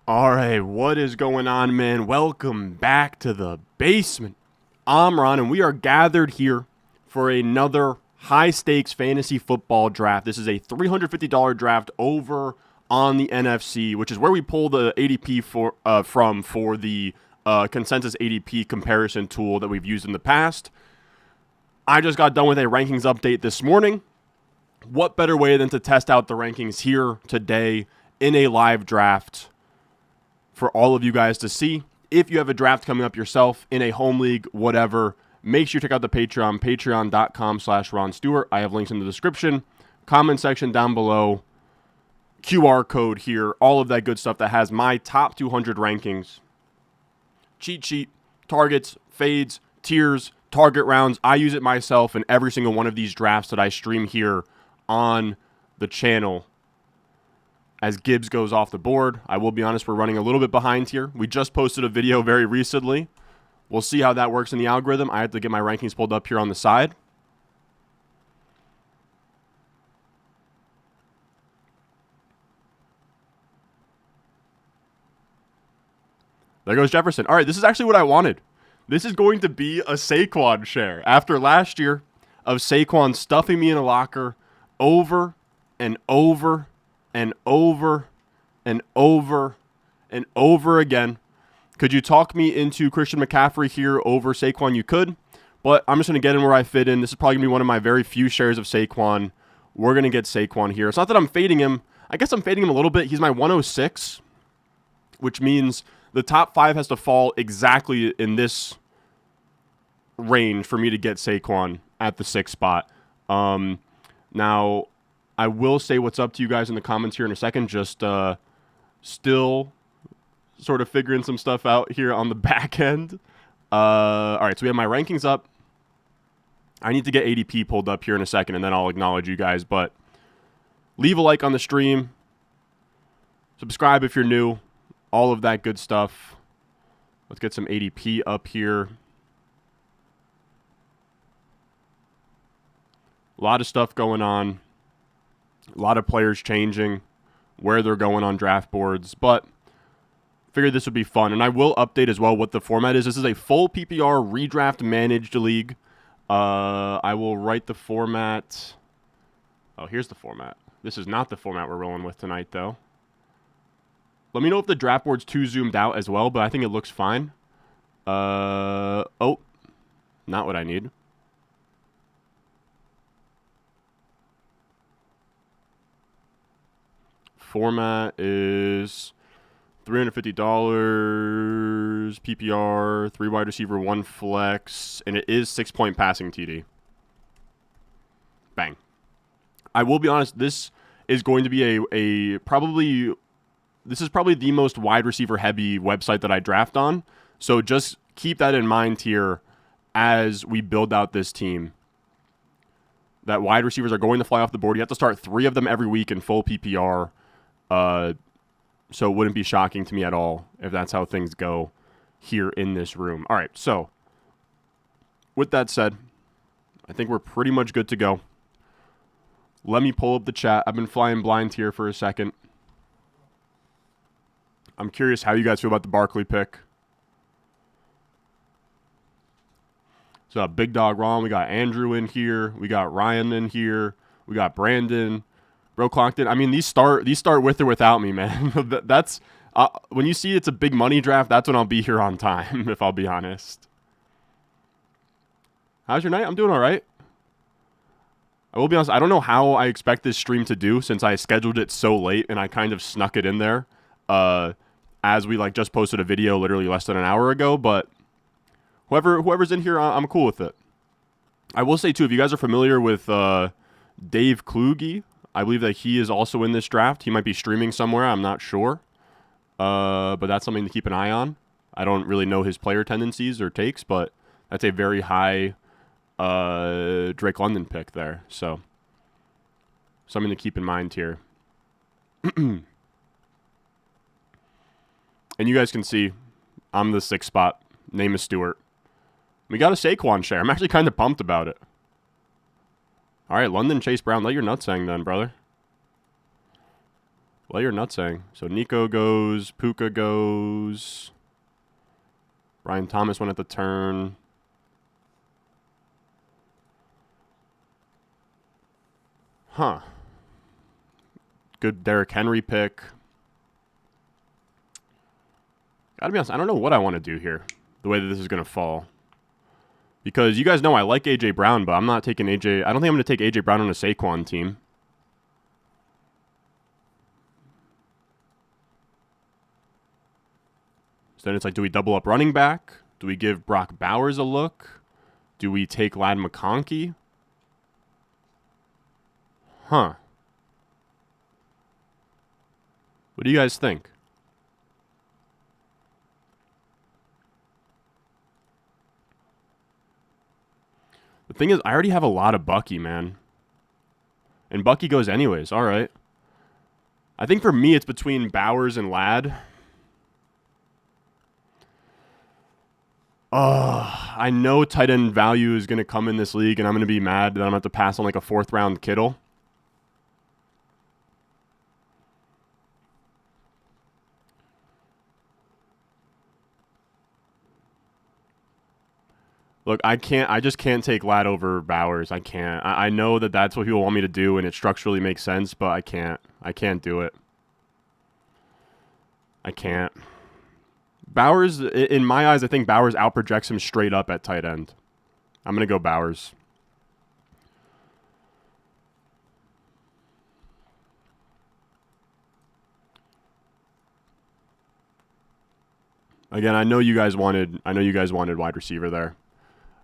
Alright, what is going on, man? Welcome back to the basement. I'm Ron, and we are gathered here for another high-stakes fantasy football draft. This is a $350 draft over on the NFC, which is where we pull the ADP from for the consensus ADP comparison tool that we've used in the past. I just got done with a rankings update this morning. What better way than to test out the rankings here today in a live draft for all of you guys to see. If you have a draft coming up yourself in a home league, whatever, make sure you check out the Patreon, patreon.com/Ron Stewart. I have links in the description, comment section down below, QR code here, all of that good stuff that has my top 200 rankings, cheat sheet, targets, fades, tiers, target rounds. I use it myself in every single one of these drafts that I stream here on the channel. As Gibbs goes off the board, I will be honest, we're running a little bit behind here. We just posted a video very recently. We'll see how that works in the algorithm. I have to get my rankings pulled up here on the side. There goes Jefferson. All right, this is actually what I wanted. This is going to be a Saquon share. After last year of Saquon stuffing me in a locker over and over and over and over and over again. Could you talk me into Christian McCaffrey here over Saquon? You could, but I'm just going to get in where I fit in. This is probably going to be one of my very few shares of Saquon. We're going to get Saquon here. It's not that I'm fading him. I guess I'm fading him a little bit. He's my 106, which means the top 5 has to fall exactly in this range for me to get Saquon at the 6th spot. Now, I will say what's up to you guys in the comments here in a second. Just still sort of figuring some stuff out here on the back end. All right, so we have my rankings up. I need to get ADP pulled up here in a second, and then I'll acknowledge you guys. But leave a like on the stream. Subscribe if you're new. All of that good stuff. Let's get some ADP up here. A lot of stuff going on. A lot of players changing where they're going on draft boards, but figured this would be fun. And I will update as well what the format is. This is a full PPR redraft managed league. I will write the format. Oh, here's the format. This is not the format we're rolling with tonight, though. Let me know if the draft board's too zoomed out as well, but I think it looks fine. Oh, not what I need. Format is $350, PPR, 3 wide receiver, 1 flex, and it is 6-point passing TD. Bang. I will be honest, this is going to be this is probably the most wide receiver heavy website that I draft on. So just keep that in mind here as we build out this team. That wide receivers are going to fly off the board. You have to start 3 of them every week in full PPR. So it wouldn't be shocking to me at all if that's how things go here in this room. All right, so with that said, I think we're pretty much good to go. Let me pull up the chat. I've been flying blind here for a second. I'm curious how you guys feel about the Barkley pick. So Big Dog Ron, we got Andrew in here. We got Ryan in here. We got Brandon. Bro Clonkton. I mean, these start with or without me, man. That's when you see it's a big money draft, that's when I'll be here on time, if I'll be honest. How's your night? I'm doing all right. I will be honest, I don't know how I expect this stream to do since I scheduled it so late and I kind of snuck it in there as we just posted a video literally less than an hour ago, but whoever's in here, I'm cool with it. I will say, too, if you guys are familiar with Dave Kluge, I believe that he is also in this draft. He might be streaming somewhere. I'm not sure. But that's something to keep an eye on. I don't really know his player tendencies or takes, but that's a very high Drake London pick there. So something to keep in mind here. And you guys can see I'm the 6th spot. Name is Stewart. We got a Saquon share. I'm actually kind of pumped about it. All right, London Chase Brown. Let your nuts hang then, brother. Well, you're nutsang. So Nico goes. Puka goes. Brian Thomas went at the turn. Huh. Good Derrick Henry pick. Gotta be honest, I don't know what I want to do here, the way that this is going to fall. Because you guys know I like A.J. Brown, but I'm not taking A.J. I don't think I'm going to take A.J. Brown on a Saquon team. So then it's like, do we double up running back? Do we give Brock Bowers a look? Do we take Ladd McConkey? Huh. What do you guys think? The thing is, I already have a lot of Bucky, man. And Bucky goes anyways. All right. I think for me, it's between Bowers and Ladd. I know tight end value is going to come in this league, and I'm going to be mad that I'm going to have to pass on like a 4th-round Kittle. Look, I just can't take Ladd over Bowers. I can't. I know that that's what people want me to do, and it structurally makes sense, but I can't. I can't do it. I can't. Bowers, in my eyes, I think Bowers outprojects him straight up at tight end. I'm going to go Bowers. Again, I know you guys wanted wide receiver there.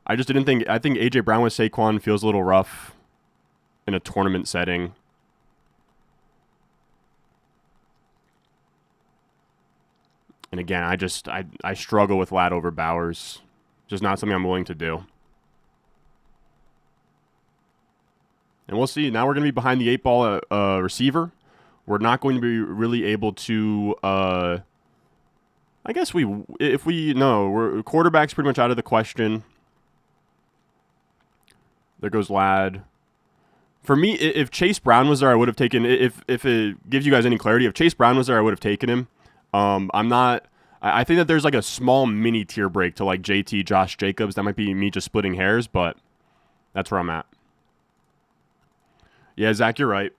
I just didn't think. I think A.J. Brown with Saquon feels a little rough in a tournament setting. And again, I struggle with Ladd over Bowers. Just not something I'm willing to do. And we'll see. Now we're going to be behind the 8-ball receiver. We're not going to be really able to. I guess quarterback's pretty much out of the question. There goes Ladd. For me, if Chase Brown was there, I would have taken. If it gives you guys any clarity, if Chase Brown was there, I would have taken him. I'm not. I think that there's like a small mini tier break to like JT, Josh Jacobs. That might be me just splitting hairs, but that's where I'm at. Yeah, Zach, you're right.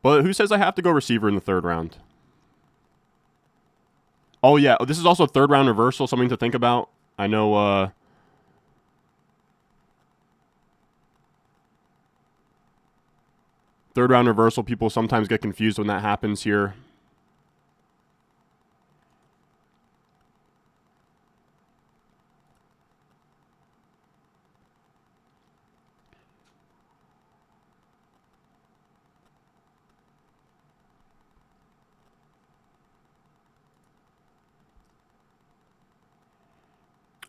But who says I have to go receiver in the 3rd round? Oh, yeah. This is also a 3rd-round reversal, something to think about. I know... 3rd-round reversal, people sometimes get confused when that happens here.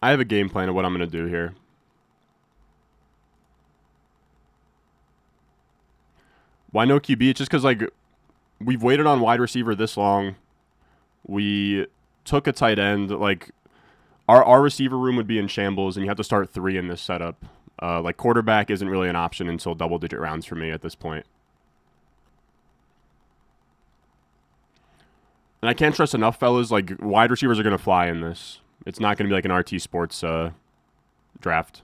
I have a game plan of what I'm going to do here. Why no QB? It's just because, like, we've waited on wide receiver this long. We took a tight end. Like, our receiver room would be in shambles, and you have to start 3 in this setup. Like, quarterback isn't really an option until double-digit rounds for me at this point. And I can't trust enough, fellas. Like, wide receivers are going to fly in this. It's not going to be like an RT Sports draft.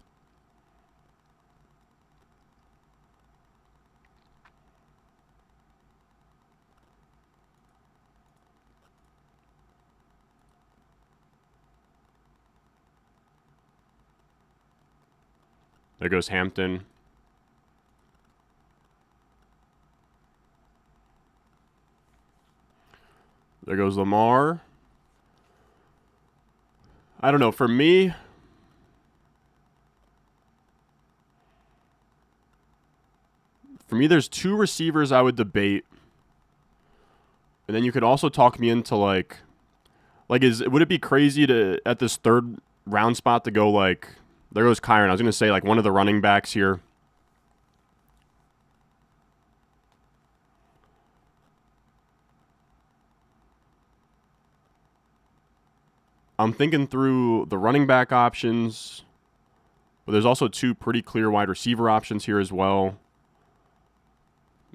There goes Hampton. There goes Lamar. I don't know. For me, there's 2 receivers I would debate. And then you could also talk me into like would it be crazy to, at this 3rd round spot, to go like, there goes Kyron. I was going to say like one of the running backs here. I'm thinking through the running back options. But there's also 2 pretty clear wide receiver options here as well.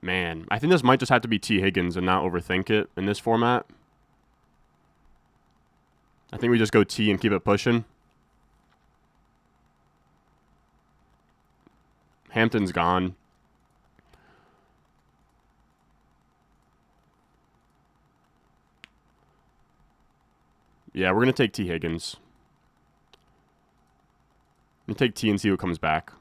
Man, I think this might just have to be T. Higgins and not overthink it in this format. I think we just go T and keep it pushing. Hampton's gone. Yeah, we're going to take T. Higgins. I'm going to take T and see what comes back.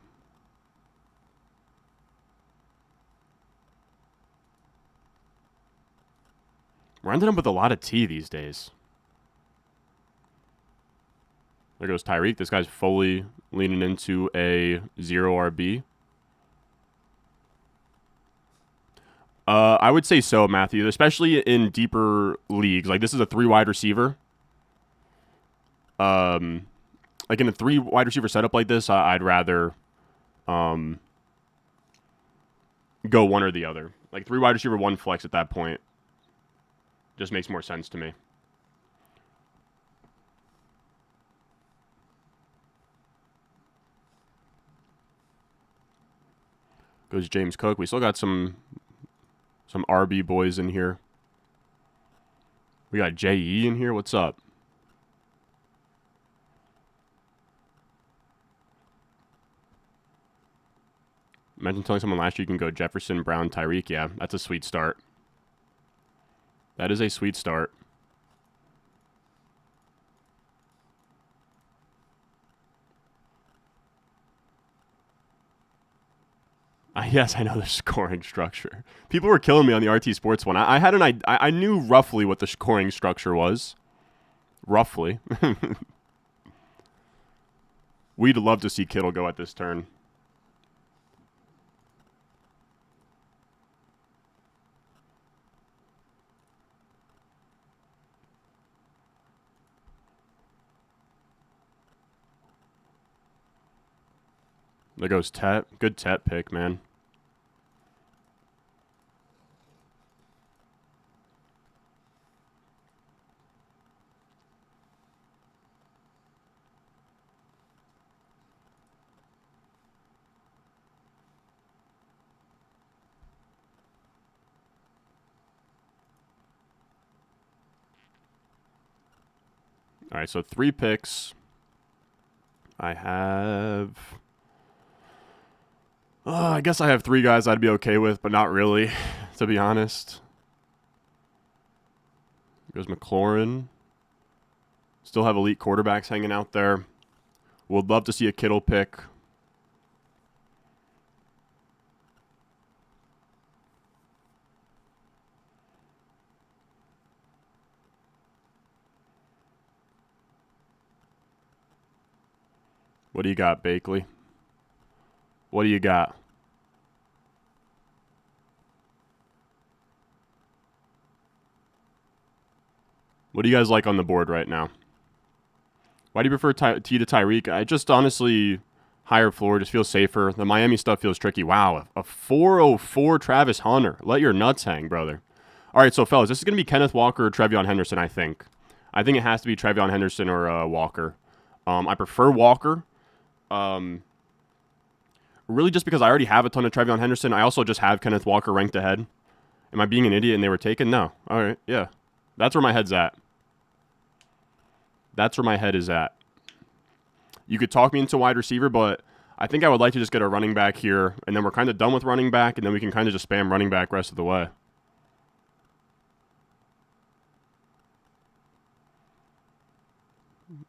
We're ending up with a lot of T these days. There goes Tyreek. This guy's fully leaning into a 0 RB. I would say so, Matthew, especially in deeper leagues. Like, this is a 3 wide receiver. Like in a 3 wide receiver setup like this, I'd rather go one or the other. Like 3 wide receiver, 1 flex at that point just makes more sense to me. Goes James Cook. We still got some RB boys in here. We got JE in here. What's up? Imagine telling someone last year you can go Jefferson, Brown, Tyreek. Yeah, that's a sweet start. That is a sweet start. Yes, I know the scoring structure. People were killing me on the RT Sports one. I had I knew roughly what the scoring structure was. Roughly. We'd love to see Kittle go at this turn. There goes Tet. Good Tet pick, man. All right, so 3 picks. I have... I guess I have 3 guys I'd be okay with, but not really, to be honest. Goes McLaurin. Still have elite quarterbacks hanging out there. Would love to see a Kittle pick. What do you got, Bakley? What do you got? What do you guys like on the board right now? Why do you prefer T to Tyreek? I just honestly, higher floor just feels safer. The Miami stuff feels tricky. Wow, a 404 Travis Hunter. Let your nuts hang, brother. All right, so fellas, this is going to be Kenneth Walker or Trevion Henderson, I think. I think it has to be Trevion Henderson or Walker. I prefer Walker. Really just because I already have a ton of Trevion Henderson. I also just have Kenneth Walker ranked ahead. Am I being an idiot and they were taken? No. All right, yeah. That's where my head's at. That's where my head is at. You could talk me into wide receiver, but I think I would like to just get a running back here, and then we're kind of done with running back, and then we can kind of just spam running back rest of the way.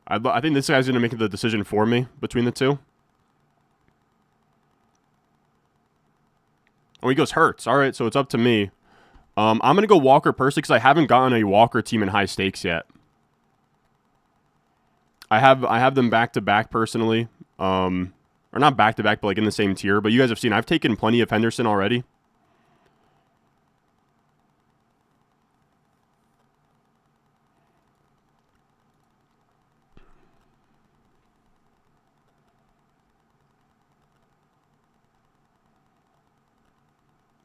I think this guy's going to make the decision for me between the 2. Oh, he goes Hurts. All right, so it's up to me. I'm going to go Walker personally because I haven't gotten a Walker team in high stakes yet. I have them back-to-back personally. Or not back-to-back, but like in the same tier. But you guys have seen I've taken plenty of Henderson already.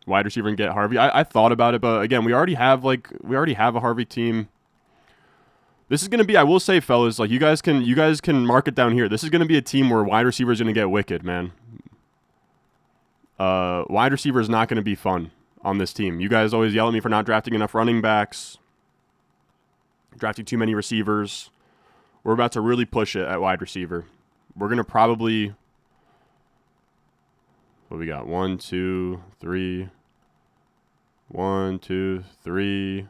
Wide receiver and get Harvey. I thought about it, but again, we already have a Harvey team. This is going to be, I will say, fellas, like you guys can mark it down here. This is going to be a team where wide receiver is going to get wicked, man. Wide receiver is not going to be fun on this team. You guys always yell at me for not drafting enough running backs, drafting too many receivers. We're about to really push it at wide receiver. We're going to probably, what we got? 1, 2, 3. 1, 2, 3.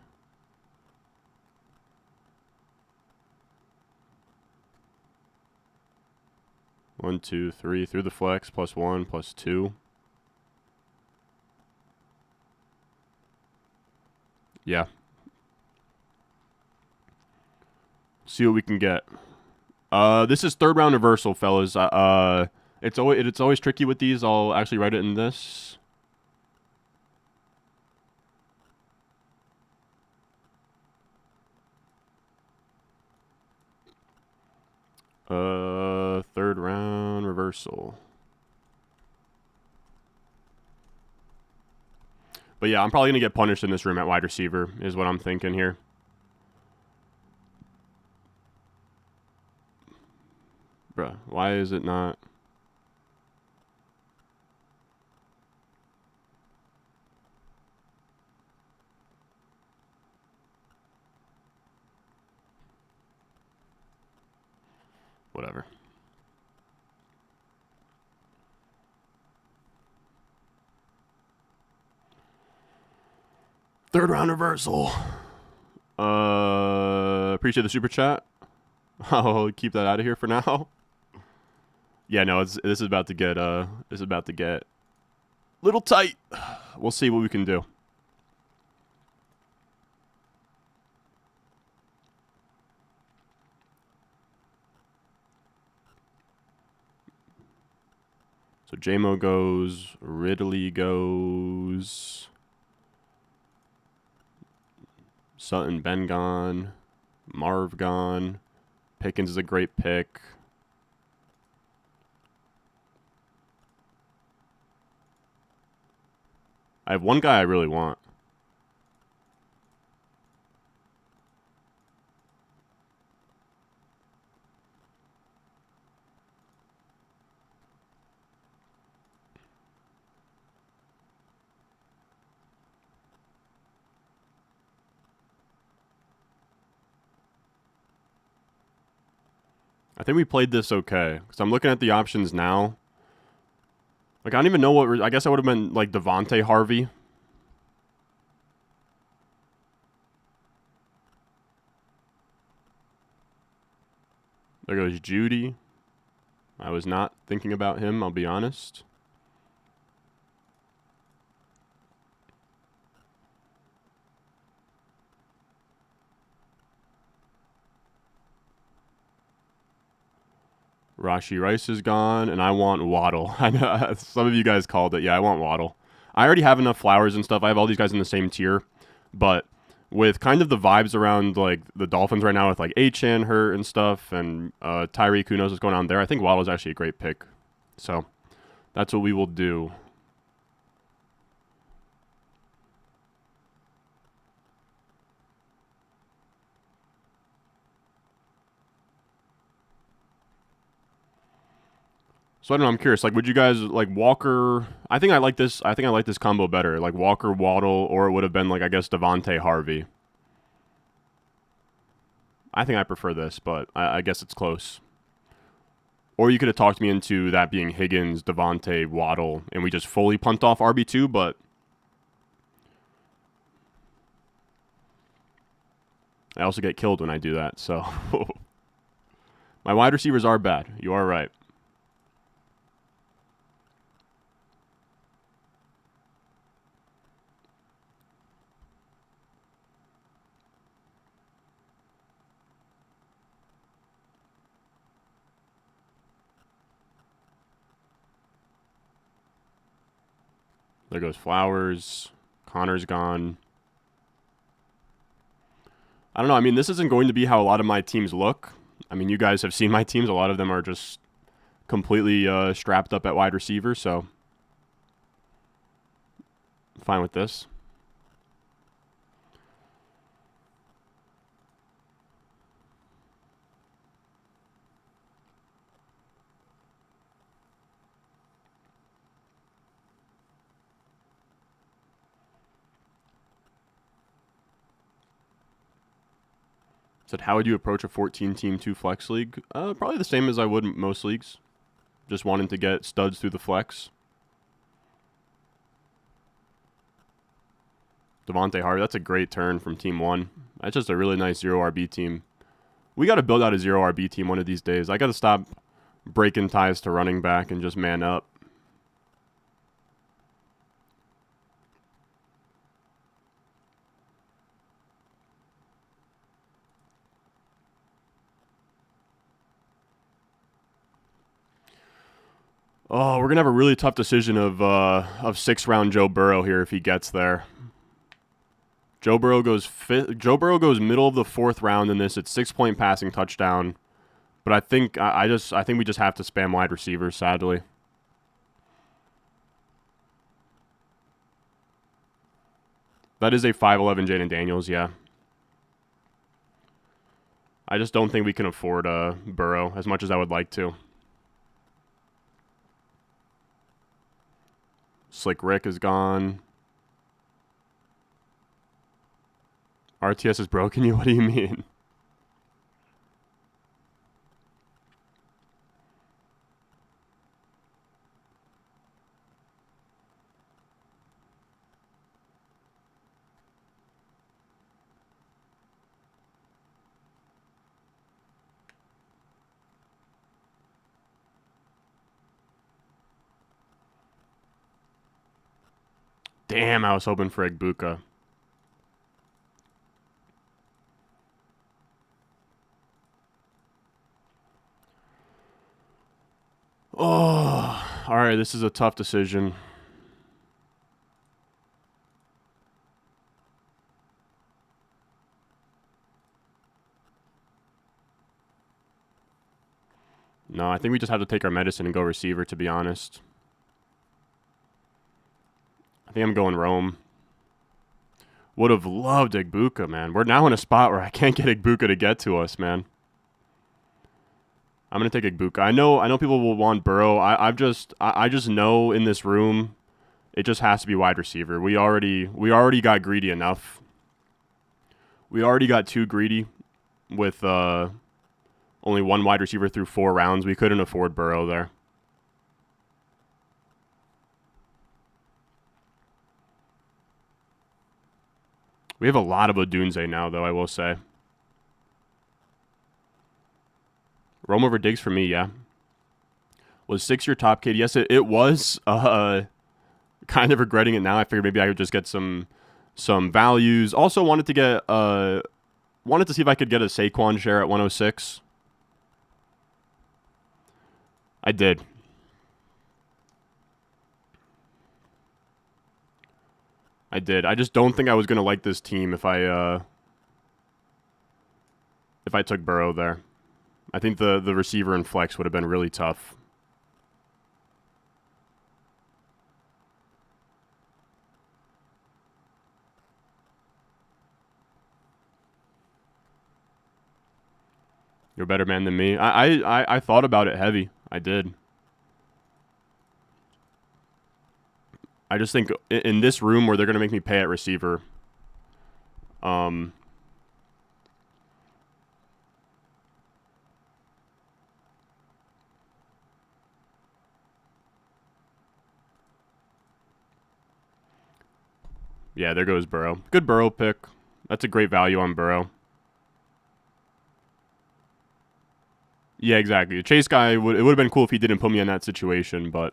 One, two, three through the flex, +1, +2. Yeah. See what we can get. This is third round reversal, fellas. It's always tricky with these. I'll actually write it in this. Third round reversal. But yeah, I'm probably going to get punished in this room at wide receiver, is what I'm thinking here. Bruh, why is it not? Whatever. Third round reversal. Appreciate the super chat. I'll keep that out of here for now. Yeah, no, this is about to get little tight. We'll see what we can do. So JMO goes, Ridley goes, Sutton, Ben gone, Marv gone, Pickens is a great pick. I have one guy I really want. I think we played this okay. Because I'm looking at the options now. Like, I don't even know what... I guess I would have been, like, Devontae Harvey. There goes Judy. I was not thinking about him, I'll be honest. Rashee Rice is gone, and I want Waddle. I know some of you guys called it. Yeah, I want Waddle. I already have enough flowers and stuff. I have all these guys in the same tier. But with kind of the vibes around like the Dolphins right now with like Achane hurt and stuff, and Tyreek, who knows what's going on there, I think Waddle is actually a great pick. So that's what we will do. So I don't know. I'm curious. Like, would you guys like Walker? I think I like this. I think I like this combo better. Like Walker, Waddle, or it would have been like I guess Devontae Harvey. I think I prefer this, but I guess it's close. Or you could have talked me into that being Higgins, Devontae, Waddle, and we just fully punt off RB2. But I also get killed when I do that. So my wide receivers are bad. You are right. There goes Flowers. Connor's gone. I don't know. I mean, this isn't going to be how a lot of my teams look. I mean, you guys have seen my teams. A lot of them are just completely strapped up at wide receiver, so fine with this. Said, how would you approach a 14-team 2-flex league? Probably the same as I would in most leagues. Just wanting to get studs through the flex. Devontae Harvey, that's a great turn from Team 1. That's just a really nice 0 RB team. We got to build out a 0 RB team one of these days. I got to stop breaking ties to running back and just man up. Oh, we're going to have a really tough decision of 6th-round Joe Burrow here if he gets there. Joe Burrow goes middle of the 4th round in this. It's 6-point passing touchdown. But I think I think we just have to spam wide receivers, sadly. That is a 5'11" Jaden Daniels, yeah. I just don't think we can afford Burrow as much as I would like to. Slick Rick is gone. RTS has broken you? What do you mean? Damn, I was hoping for Egbuka. Oh, all right, this is a tough decision. No, I think we just have to take our medicine and go receiver, to be honest. I think I'm going Rome. Would have loved Egbuka, man. We're now in a spot where I can't get Egbuka to get to us, man. I'm gonna take Egbuka. I know people will want Burrow. I just know in this room, it just has to be wide receiver. We already got greedy enough. We already got too greedy with only one wide receiver through 4 rounds. We couldn't afford Burrow there. We have a lot of Odunze now, though, I will say. Rome over Diggs for me, yeah. Was 6 your top kid? Yes, it was. Kind of regretting it now. I figured maybe I could just get some values. Also wanted to get wanted to see if I could get a Saquon share at 106. I did. I just don't think I was gonna like this team if I took Burrow there. I think the receiver and flex would have been really tough. You're a better man than me. I thought about it heavy. I did. I just think in this room where they're going to make me pay at receiver, yeah, there goes Burrow. Good Burrow pick. That's a great value on Burrow. Yeah, exactly. The Chase guy, it would have been cool if he didn't put me in that situation, but...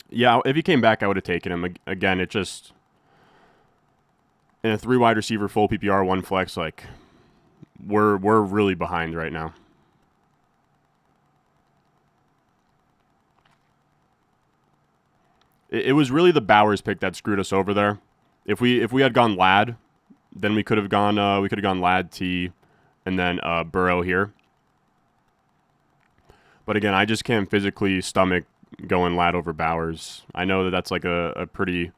Yeah, if he came back, I would have taken him. Again, it just... In a 3 wide receiver, full PPR, 1 flex, like... We're really behind right now. It was really the Bowers pick that screwed us over there. If we had gone Lad, then we could have gone Lad T, and then Burrow here. But again, I just can't physically stomach going Lad over Bowers. I know that that's like a pretty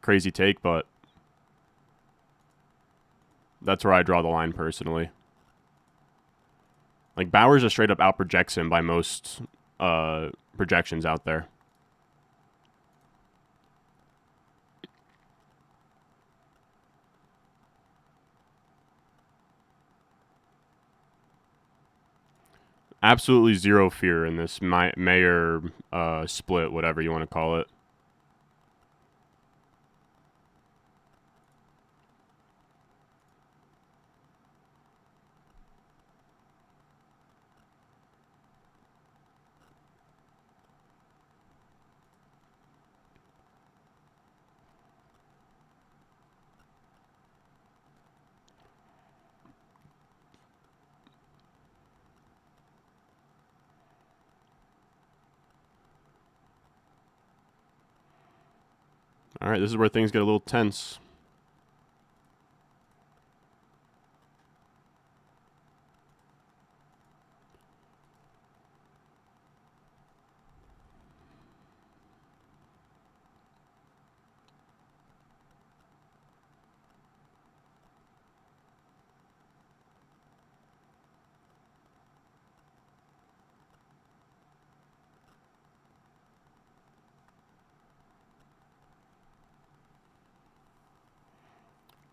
crazy take, but that's where I draw the line personally. Like Bowers just straight up outprojects him by most projections out there. Absolutely zero fear in this Maye split, whatever you want to call it. All right, this is where things get a little tense.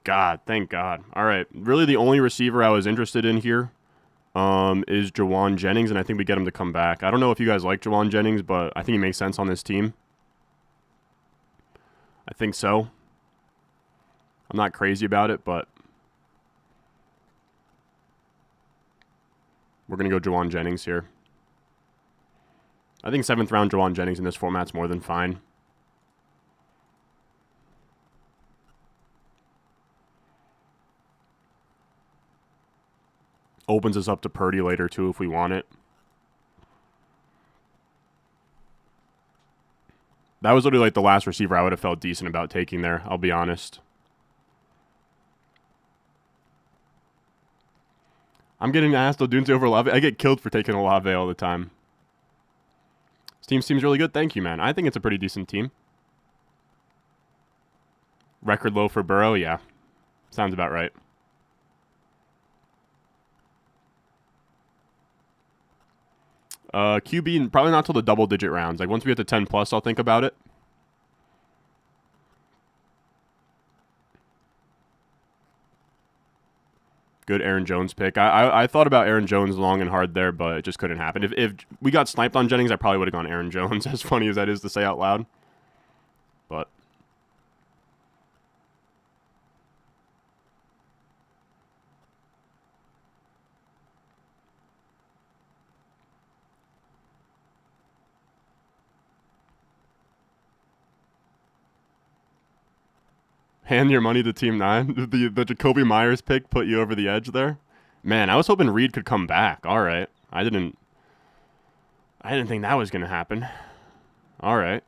God, thank God. All right, really the only receiver I was interested in here is Jauan Jennings, and I think we get him to come back. I don't know if you guys like Jauan Jennings, but I think he makes sense on this team. I think so. I'm not crazy about it, but we're going to go Jauan Jennings here. I think 7th round Jauan Jennings in this format's more than fine. Opens us up to Purdy later, too, if we want it. That was literally like the last receiver I would have felt decent about taking there, I'll be honest. I'm getting asked Odunze over Olave. I get killed for taking Olave all the time. This team seems really good. Thank you, man. I think it's a pretty decent team. Record low for Burrow? Yeah. Sounds about right. QB, probably not till the double-digit rounds. Like, once we get to 10 plus, I'll think about it. Good Aaron Jones pick. I thought about Aaron Jones long and hard there, but it just couldn't happen. If we got sniped on Jennings, I probably would have gone Aaron Jones, as funny as that is to say out loud. But hand your money to Team 9. The Jacoby Myers pick put you over the edge there. Man, I was hoping Reed could come back. All right. I didn't think that was going to happen. All right.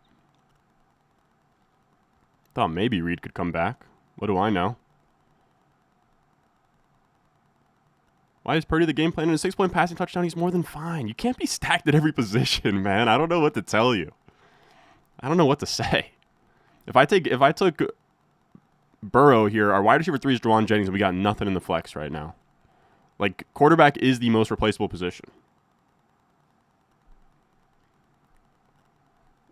Thought maybe Reed could come back. What do I know? Why is Purdy the game plan in a 6-point passing touchdown? He's more than fine. You can't be stacked at every position, man. I don't know what to tell you. I don't know what to say. If I took Burrow here, our wide receiver 3 is Jauan Jennings, and we got nothing in the flex right now. Like, quarterback is the most replaceable position.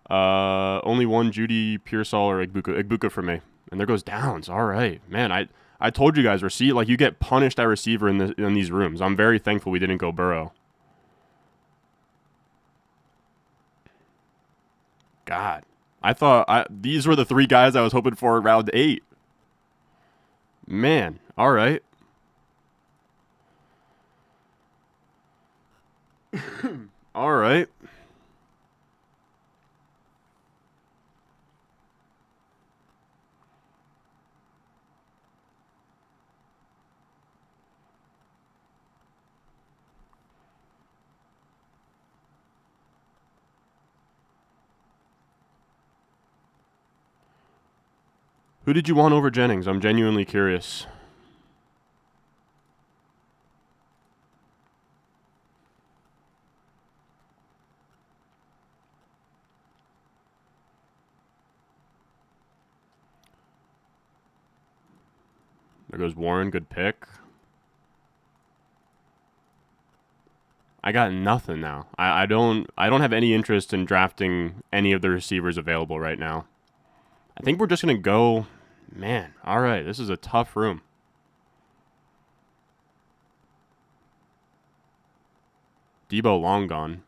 Only one Judy, Pearsall, or Igbuka. Igbuka for me. And there goes Downs. All right. Man, I told you guys, like, you get punished at receiver in these rooms. I'm very thankful we didn't go Burrow. God. I thought these were the 3 guys I was hoping for round 8. Man. All right. All right. Who did you want over Jennings? I'm genuinely curious. There goes Warren. Good pick. I got nothing now. I don't have any interest in drafting any of the receivers available right now. I think we're just going to go... Man, all right. This is a tough room. Debo long gone.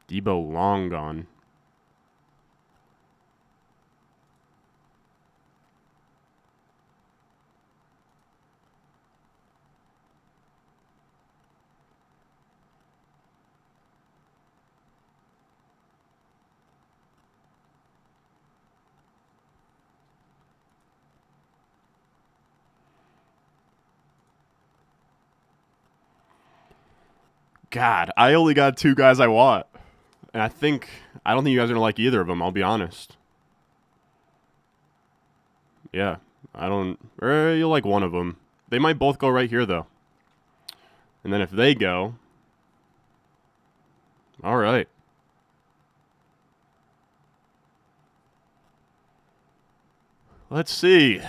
Debo long gone. God, I only got 2 guys I want. And I don't think you guys are going to like either of them, I'll be honest. Yeah, you'll like one of them. They might both go right here, though. And then if they go, all right. Let's see.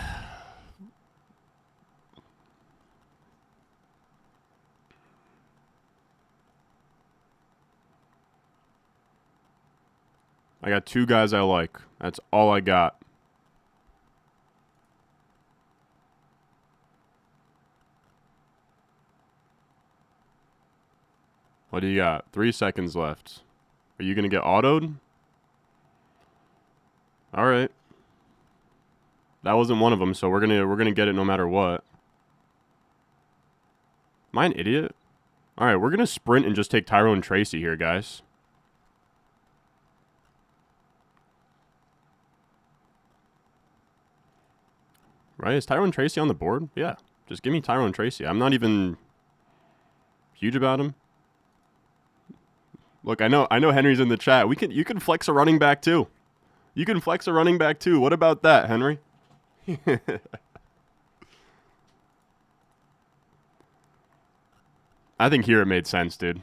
I got 2 guys I like. That's all I got. What do you got? 3 seconds left. Are you going to get autoed? All right. That wasn't one of them, so we're going to get it no matter what. Am I an idiot? All right, we're going to sprint and just take Tyrone Tracy here, guys. Right? Is Tyrone Tracy on the board? Yeah. Just give me Tyrone Tracy. I'm not even huge about him. Look, I know Henry's in the chat. You can flex a running back too. You can flex a running back too. What about that, Henry? I think here it made sense, dude.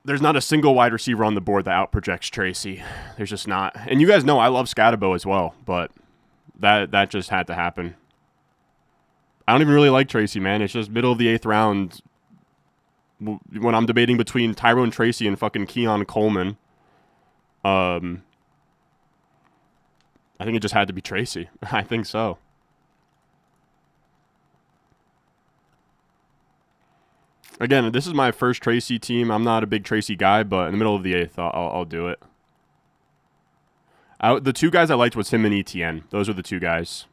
There's not a single wide receiver on the board that outprojects Tracy. There's just not. And you guys know I love Scatabo as well, but that just had to happen. I don't even really like Tracy, man. It's just middle of the 8th round when I'm debating between Tyrone Tracy and fucking Keon Coleman. I think it just had to be Tracy. I think so. Again, this is my first Tracy team. I'm not a big Tracy guy, but in the middle of the 8th, I'll do it. The 2 guys I liked was him and ETN. Those are the 2 guys.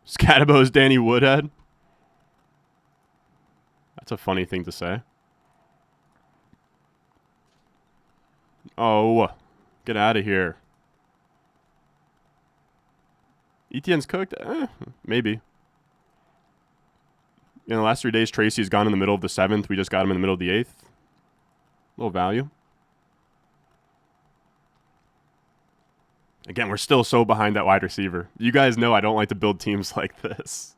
Scatabo's Danny Woodhead. That's a funny thing to say. Oh, get out of here. ETN's cooked? Maybe. In the last 3 days, Tracy's gone in the middle of the 7th. We just got him in the middle of the 8th. Little value. Again, we're still so behind that wide receiver. You guys know I don't like to build teams like this.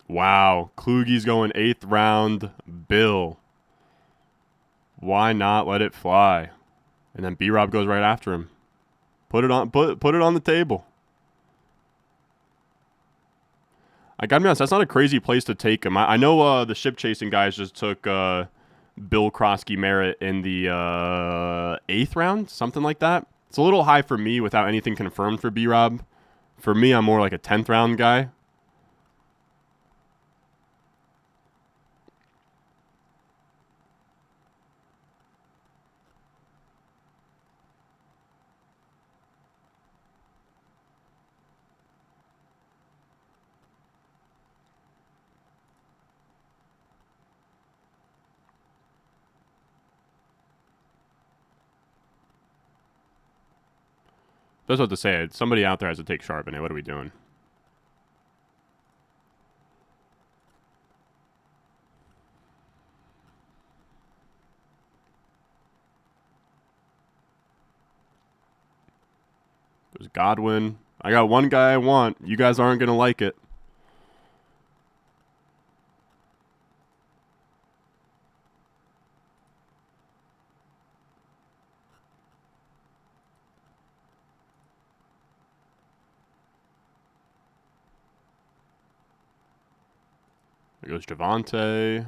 Wow. Kluge's going 8th round. Bill. Why not let it fly? And then B-Rob goes right after him. Put it on the table. I gotta be honest, that's not a crazy place to take him. I know the ship chasing guys just took Bill Krosky Merritt in the 8th round, something like that. It's a little high for me without anything confirmed for B-Rob. For me, I'm more like a 10th round guy. That's what to say. Somebody out there has to take Charbonnet. What are we doing? There's Godwin. I got one guy I want. You guys aren't going to like it. There goes Javante.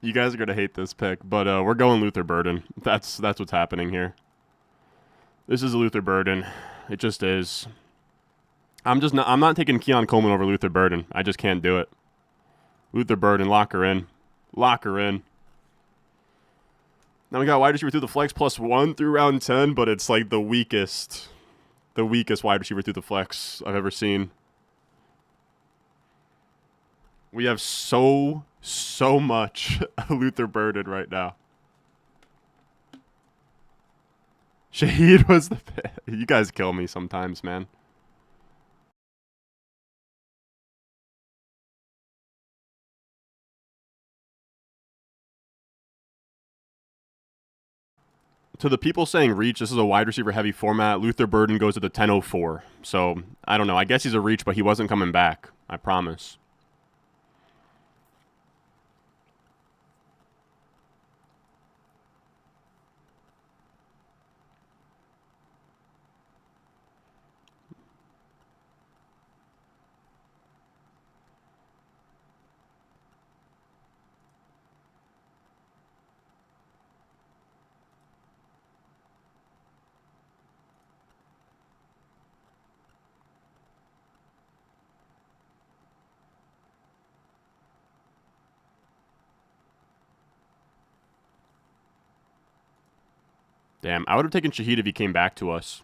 You guys are going to hate this pick, but we're going Luther Burden. That's what's happening here. This is a Luther Burden. It just is. I'm not taking Keon Coleman over Luther Burden. I just can't do it. Luther Burden, lock her in. Lock her in. Now we got wide receiver through the flex +1 through round 10, but it's like the weakest wide receiver through the flex I've ever seen. We have so much Luther Burden right now. Shaheed was the pick. You guys kill me sometimes, man. To the people saying reach, this is a wide receiver heavy format. Luther Burden goes to the 1004. So, I don't know. I guess he's a reach, but he wasn't coming back. I promise. Damn, I would have taken Shaheed if he came back to us.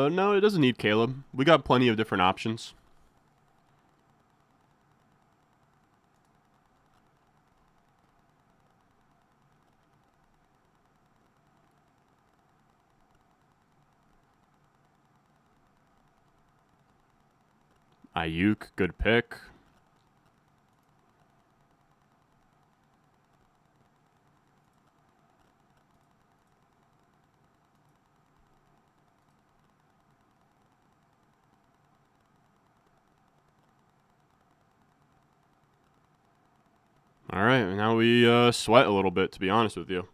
No, it doesn't need Caleb. We got plenty of different options. Ayuk, good pick. All right, now we sweat a little bit, to be honest with you.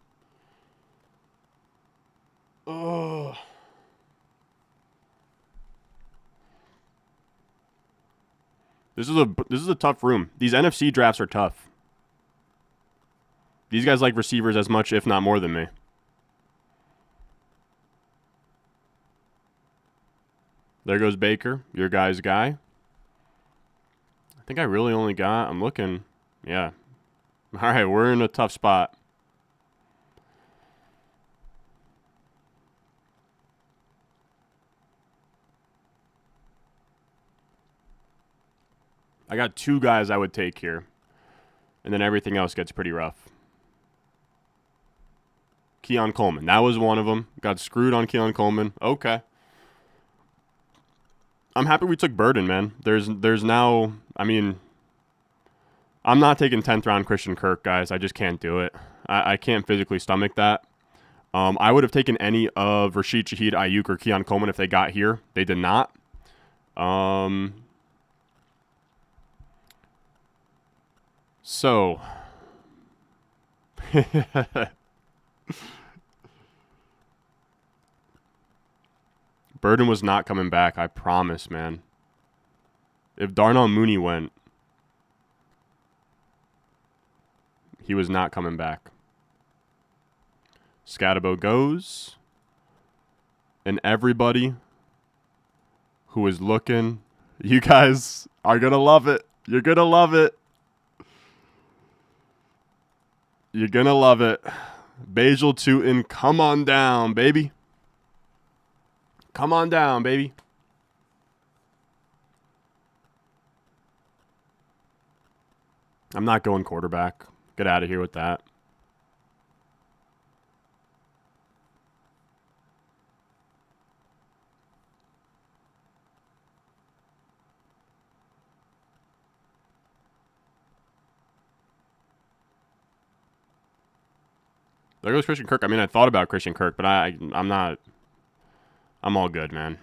Oh. This is a tough room. These NFC drafts are tough. These guys like receivers as much, if not more, than me. There goes Baker, your guy's guy. I think I really only got, I'm looking, yeah. All right, we're in a tough spot. I got two guys I would take here. And then everything else gets pretty rough. Keon Coleman. That was one of them. Got screwed on Keon Coleman. Okay. I'm happy we took Burden, man. There's now, I mean, I'm not taking 10th round Christian Kirk, guys. I just can't do it. I can't physically stomach that. I would have taken any of Rashid Shaheed, Ayuk, or Keon Coleman if they got here. They did not. So. Burden was not coming back, I promise, man. If Darnell Mooney went, he was not coming back. Scatabo goes. And everybody who is looking, you guys are going to love it. You're going to love it. You're going to love it. Basil Tootin, come on down, baby. Come on down, baby. I'm not going quarterback. Get out of here with that. There goes Christian Kirk. I mean, I thought about Christian Kirk, but I'm not. I'm all good, man.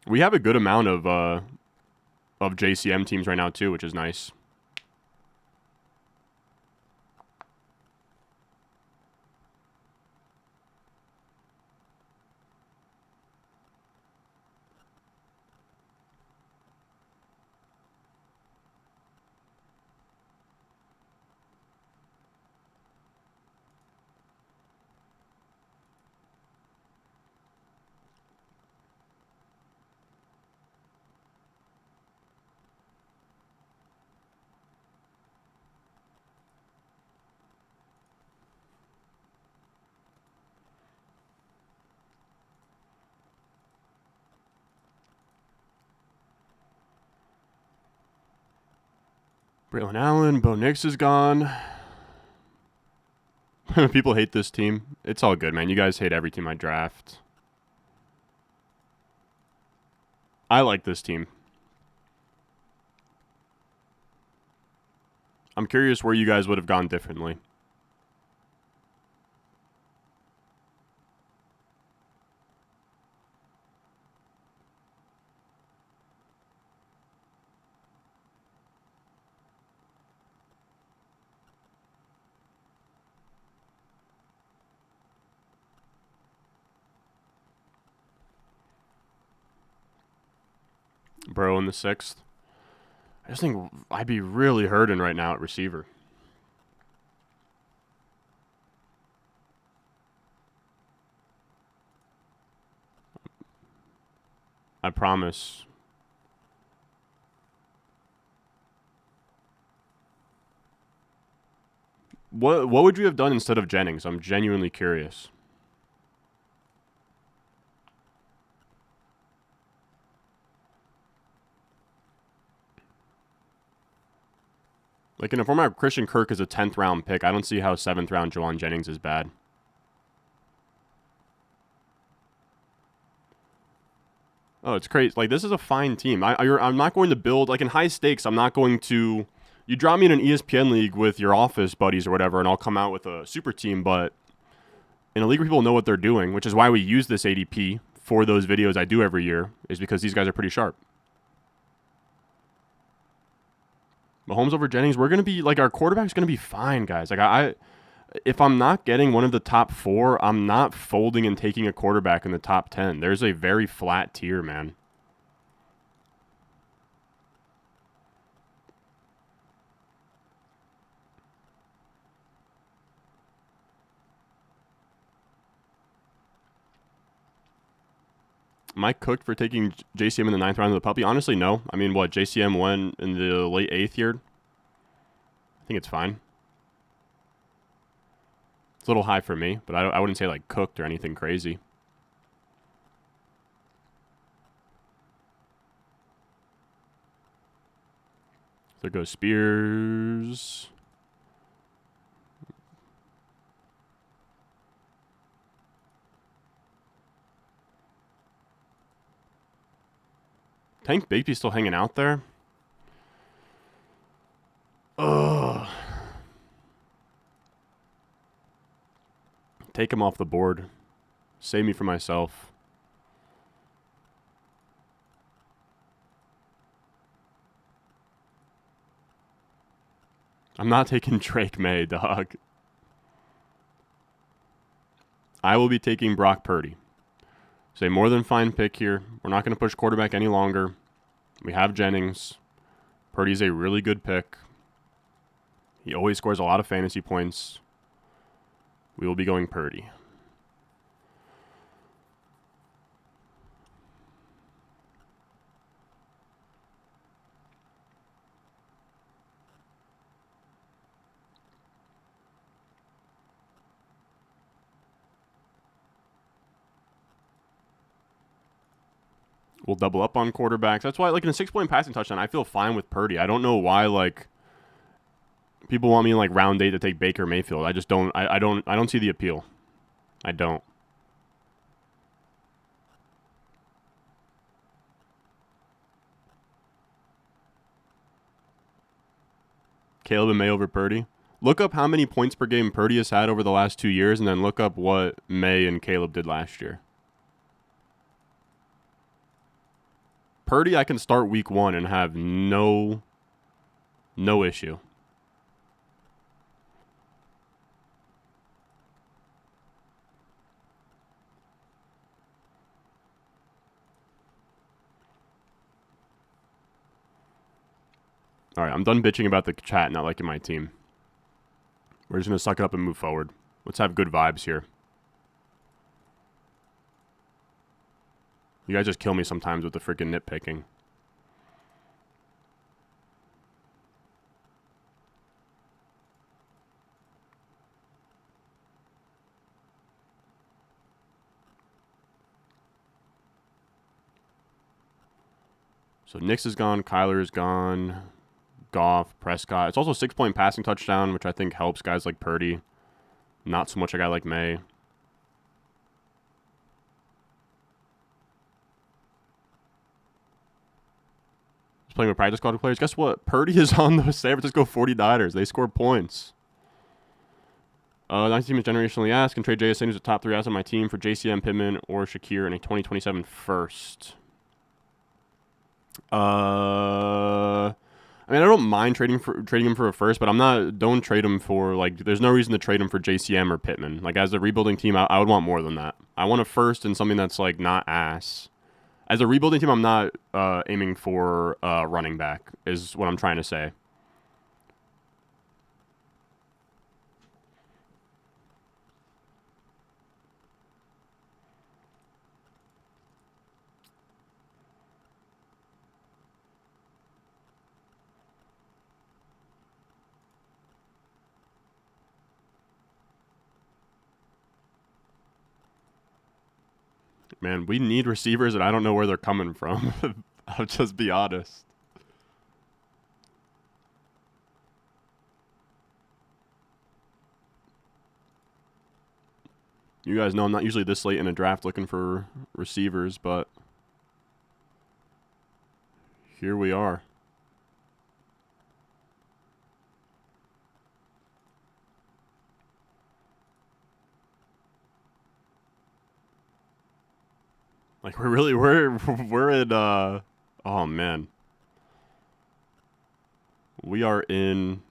We have a good amount of JCM teams right now too, which is nice. Braylon Allen, Bo Nix is gone. People hate this team. It's all good, man. You guys hate every team I draft. I like this team. I'm curious where you guys would have gone differently. Bro in the 6th. I just think I'd be really hurting right now at receiver. I promise. What would you have done instead of Jennings? I'm genuinely curious. Like in a format, Christian Kirk is a 10th round pick. I don't see how 7th round Jauan Jennings is bad. Oh, it's crazy. Like, this is a fine team. I'm not going to build, like in high stakes, I'm not going to, you drop me in an ESPN league with your office buddies or whatever, and I'll come out with a super team, but in a league where people know what they're doing, which is why we use this ADP for those videos I do every year, is because these guys are pretty sharp. Mahomes over Jennings, we're going to be, like, our quarterback's going to be fine, guys. Like, if I'm not getting one of the top 4, I'm not folding and taking a quarterback in the top 10. There's a very flat tier, man. Am I cooked for taking JCM in the 9th round of the puppy? Honestly, no. I mean, what, JCM went in the late 8th year? I think it's fine. It's a little high for me, but I wouldn't say, like, cooked or anything crazy. There goes Spears. Tank Bigsby's still hanging out there. Ugh. Take him off the board. Save me from myself. I'm not taking Drake Maye, dog. I will be taking Brock Purdy. It's a more than fine pick here. We're not going to push quarterback any longer. We have Jennings. Purdy's a really good pick. He always scores a lot of fantasy points. We will be going Purdy. We'll double up on quarterbacks. That's why, like, in a 6-point passing touchdown, I feel fine with Purdy. I don't know why, like, people want me in, like, round 8 to take Baker Mayfield. I just don't. I don't see the appeal. I don't. Caleb and Maye over Purdy. Look up how many points per game Purdy has had over the last 2 years, and then look up what Maye and Caleb did last year. Purdy, I can start week 1 and have no issue. All right, I'm done bitching about the chat not liking my team. We're just going to suck it up and move forward. Let's have good vibes here. You guys just kill me sometimes with the freaking nitpicking. So Nix is gone. Kyler is gone. Goff, Prescott. It's also a 6-point passing touchdown, which I think helps guys like Purdy. Not so much a guy like Maye. Just playing with practice squad players. Guess what? Purdy is on the San Francisco 49ers. They scored points. 19 team is generationally asked. Can trade JSN, who's a top 3 asset on my team, for JCM, Pittman, or Shakir in a 2027 first. I mean, I don't mind trading him for a first, but don't trade him for, like, there's no reason to trade him for JCM or Pittman. Like, as a rebuilding team, I would want more than that. I want a first and something that's, like, not ass. As a rebuilding team, I'm not aiming for running back, is what I'm trying to say. Man, we need receivers, and I don't know where they're coming from. I'll just be honest. You guys know I'm not usually this late in a draft looking for receivers, but here we are. Like, we're in, oh, man. We are in,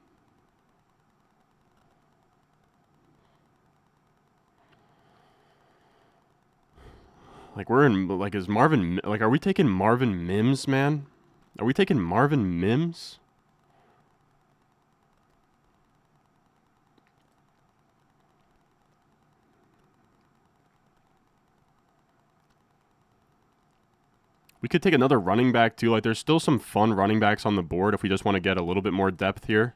like, we're in, like, is Marvin, like, are we taking Marvin Mims, man? Are we taking Marvin Mims? We could take another running back, too. Like, there's still some fun running backs on the board if we just want to get a little bit more depth here.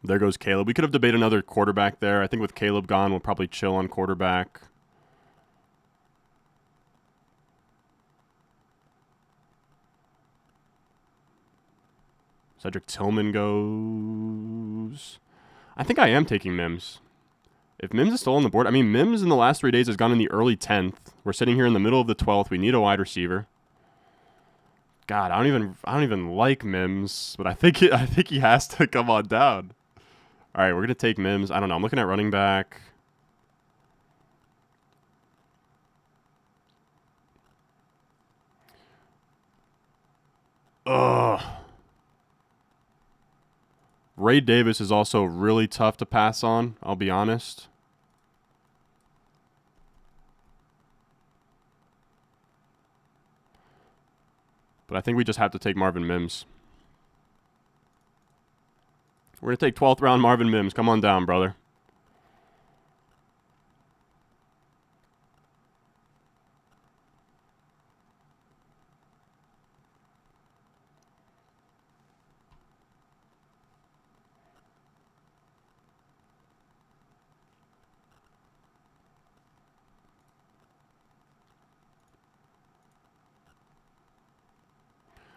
There goes Caleb. We could have debated another quarterback there. I think with Caleb gone, we'll probably chill on quarterback. Cedric Tillman goes. I think I am taking Mims. If Mims is still on the board, I mean, Mims in the last 3 days has gone in the early 10th. We're sitting here in the middle of the 12th. We need a wide receiver. God, I don't even like Mims, but I think he has to come on down. All right, we're gonna take Mims. I don't know. I'm looking at running back. Ugh. Ray Davis is also really tough to pass on, I'll be honest. But I think we just have to take Marvin Mims. We're going to take 12th round Marvin Mims. Come on down, brother.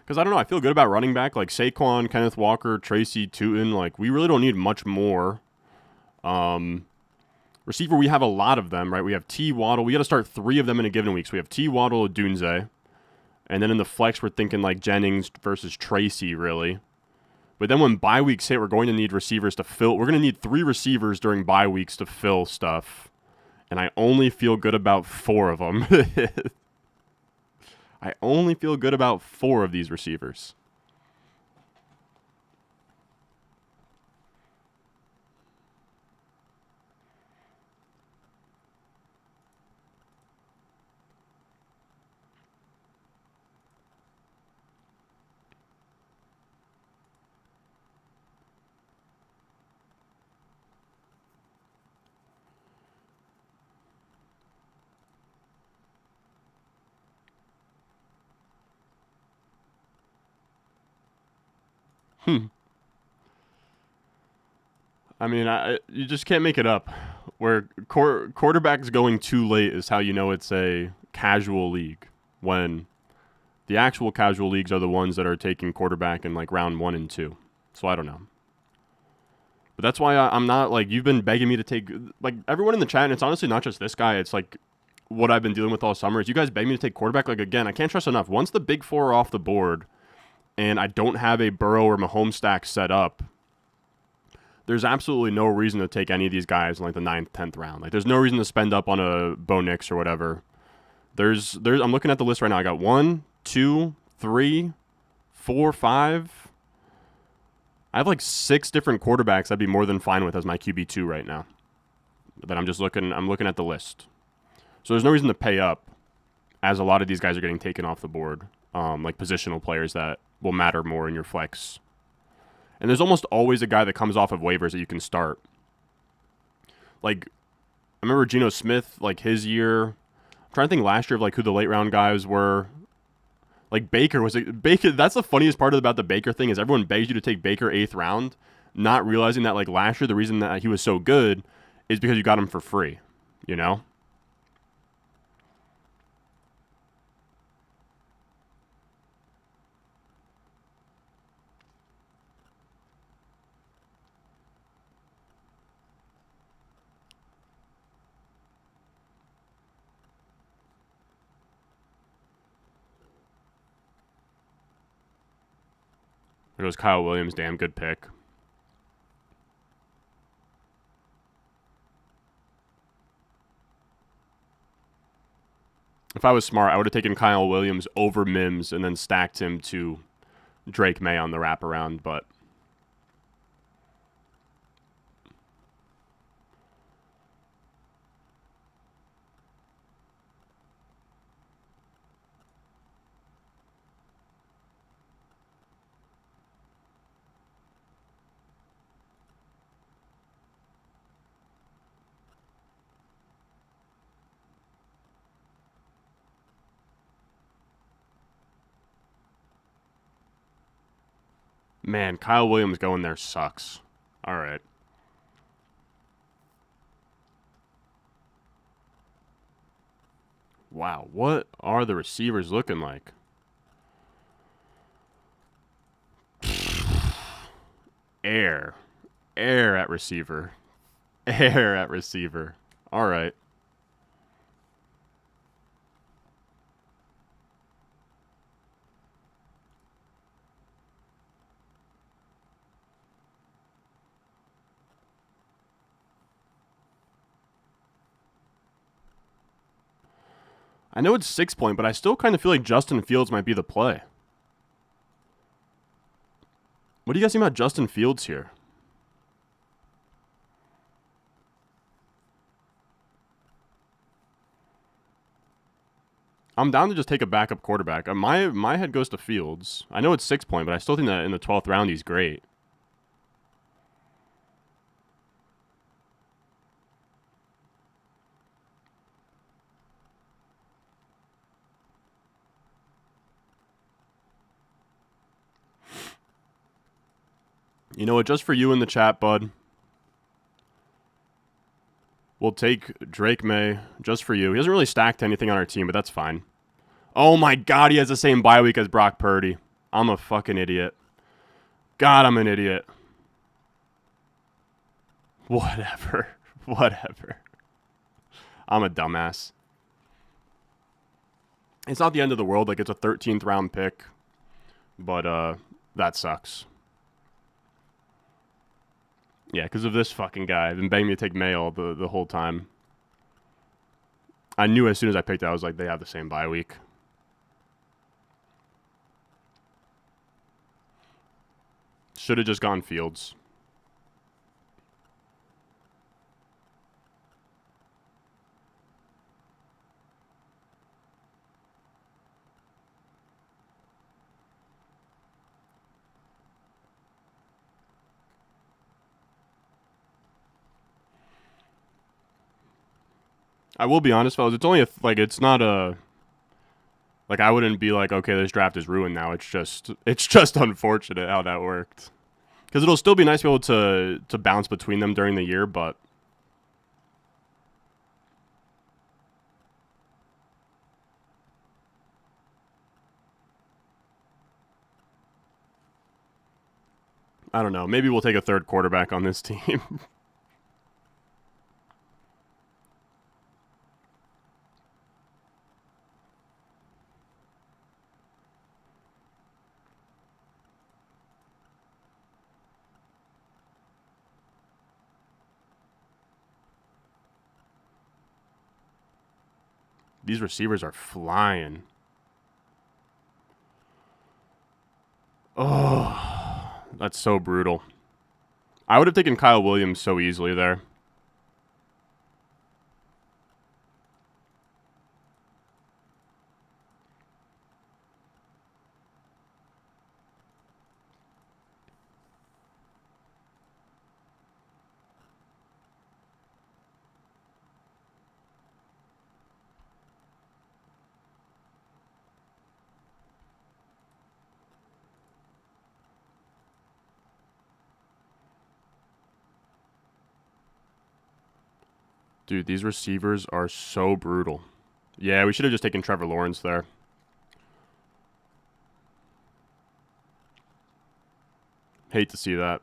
Because I don't know, I feel good about running back. Like Saquon, Kenneth Walker, Tracy, Tootin. Like, we really don't need much more. Receiver, we have a lot of them, right? We have T. Waddle. We got to start 3 of them in a given week. So we have T. Waddle, Dunze. And then in the flex, we're thinking like Jennings versus Tracy, really. But then when bye weeks hit, we're going to need receivers to fill. We're going to need 3 receivers during bye weeks to fill stuff. And I only feel good about 4 of them. I only feel good about 4 of these receivers. I mean, you just can't make it up. Where quarterbacks going too late is how you know it's a casual league. When the actual casual leagues are the ones that are taking quarterback in like round 1 and 2. So I don't know. But that's why I'm not like, you've been begging me to take, like everyone in the chat, and it's honestly not just this guy. It's like what I've been dealing with all summer is you guys beg me to take quarterback. Like again, I can't trust enough. Once the big 4 are off the board and I don't have a Burrow or Mahomes stack set up, there's absolutely no reason to take any of these guys in like the 9th, 10th round. Like there's no reason to spend up on a Bo Nix or whatever. I'm looking at the list right now. I got 1, 2, 3, 4, 5. I have like 6 different quarterbacks I'd be more than fine with as my QB2 right now. That I'm looking at the list. So there's no reason to pay up, as a lot of these guys are getting taken off the board. Like positional players that will matter more in your flex. And there's almost always a guy that comes off of waivers that you can start. Like, I remember Geno Smith, like his year. I'm trying to think last year of like who the late round guys were. Like Baker Baker. That's the funniest part about the Baker thing is everyone begs you to take Baker 8th round, not realizing that like last year the reason that he was so good is because you got him for free. You know. There goes Kyle Williams. Damn good pick. If I was smart, I would have taken Kyle Williams over Mims and then stacked him to Drake Maye on the wraparound, but man, Kyle Williams going there sucks. All right. Wow, what are the receivers looking like? Air at receiver. Air at receiver. All right. I know it's 6 point, but I still kind of feel like Justin Fields might be the play. What do you guys think about Justin Fields here? I'm down to just take a backup quarterback. My head goes to Fields. I know it's 6 point, but I still think that in the 12th round he's great. You know what? Just for you in the chat, bud. We'll take Drake Maye just for you. He hasn't really stacked anything on our team, but that's fine. Oh my God, he has the same bye week as Brock Purdy. I'm a fucking idiot. God, I'm an idiot. Whatever. Whatever. I'm a dumbass. It's not the end of the world. Like, it's a 13th round pick. But, that sucks. Yeah, because of this fucking guy. I've been begging me to take Maye the whole time. I knew as soon as I picked it, I was like, they have the same bye week. Should have just gone Fields. I will be honest, fellas. It's only it's not a. Like, I wouldn't be like, okay, this draft is ruined now. It's just unfortunate how that worked. Because it'll still be nice to be able to bounce between them during the year, but I don't know. Maybe we'll take a third quarterback on this team. These receivers are flying. Oh, that's so brutal. I would have taken Kyle Williams so easily there. Dude, these receivers are so brutal. Yeah, we should have just taken Trevor Lawrence there. Hate to see that.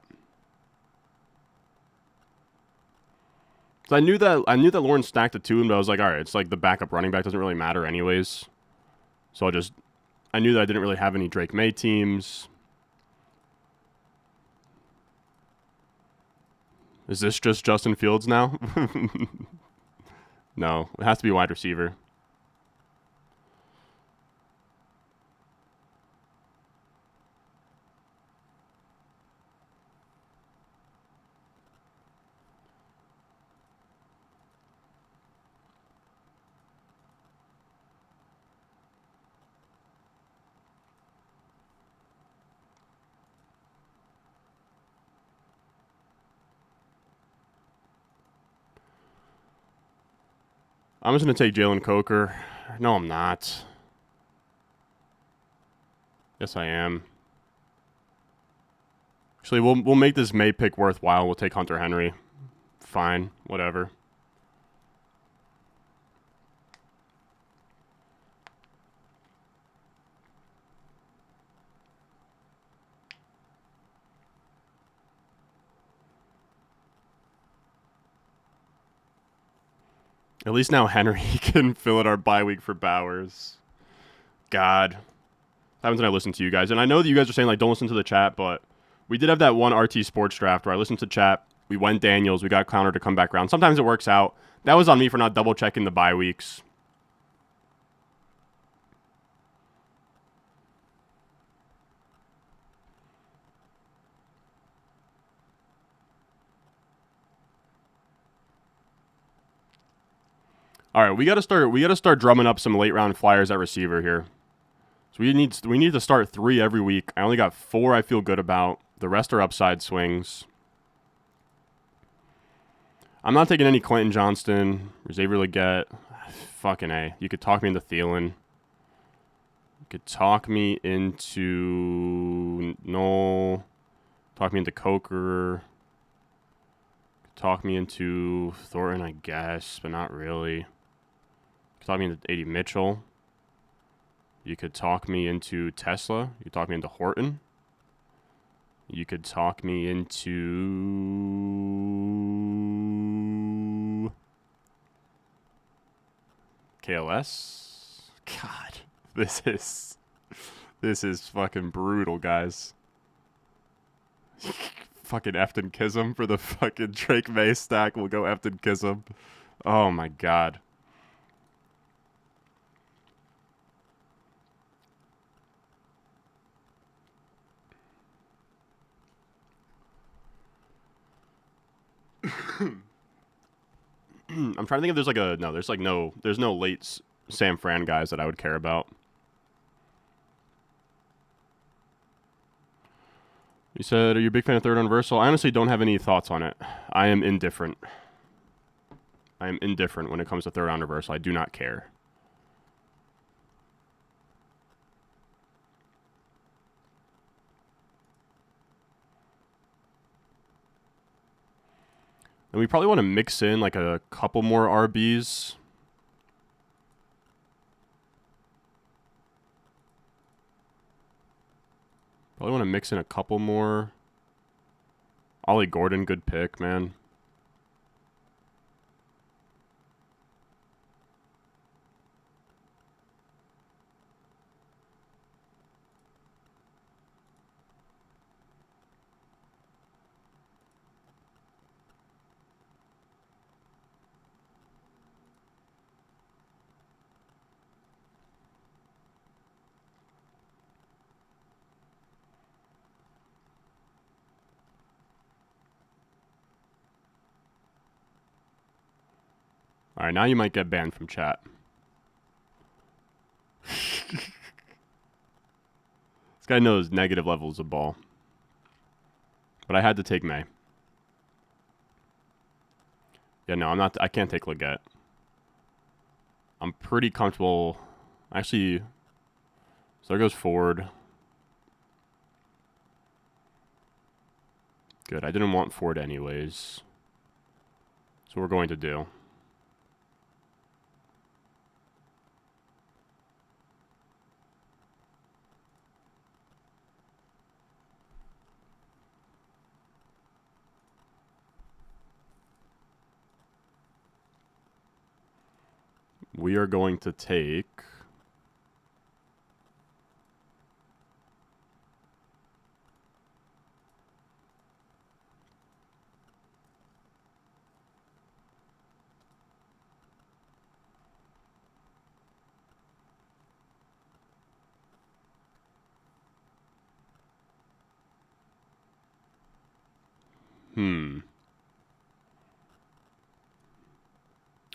So I knew that Lawrence stacked a two, but I was like, all right, it's like the backup running back doesn't really matter anyways. So I knew that I didn't really have any Drake Maye teams. Is this just Justin Fields now? No, it has to be wide receiver. I'm just going to take Jalen Coker. No, I'm not. Yes, I am. Actually, we'll make this Maye pick worthwhile. We'll take Hunter Henry. Fine, whatever. At least now Henry can fill in our bye week for Bowers. God. What happens when I listen to you guys? And I know that you guys are saying, like, don't listen to the chat, but we did have that one RT Sports draft where I listened to chat. We went Daniels. We got Clowner to come back around. Sometimes it works out. That was on me for not double-checking the bye weeks. All right, we got to start drumming up some late round flyers at receiver here. So we need to start 3 every week. I only got 4 I feel good about. The rest are upside swings. I'm not taking any Clinton Johnston, Xavier Legette. Fucking A. You could talk me into Thielen. You could talk me into Knoll. Talk me into Coker. Talk me into Thornton, I guess, but not really. Talk me into A.D. Mitchell. You could talk me into Tesla. You could talk me into Horton. You could talk me into KLS. God, this is fucking brutal, guys. Fucking Aftyn Kism for the fucking Drake Maye stack. We'll go Aftyn Kism. Oh my god. I'm trying to think if there's like a there's no late San Fran guys that I would care about. You said, are you a big fan of third universal? I honestly don't have any thoughts on it. I am indifferent. I am indifferent when it comes to third universal. I do not care. And we probably want to mix in like a couple more RBs. Probably want to mix in a couple more. Ollie Gordon, good pick, man. All right, now you might get banned from chat. This guy knows negative levels of ball. But I had to take Maye. Yeah, no, I'm not. I can't take Leggett. I'm pretty comfortable. Actually, so there goes Ford. Good. I didn't want Ford anyways. So we're going to do. We are going to take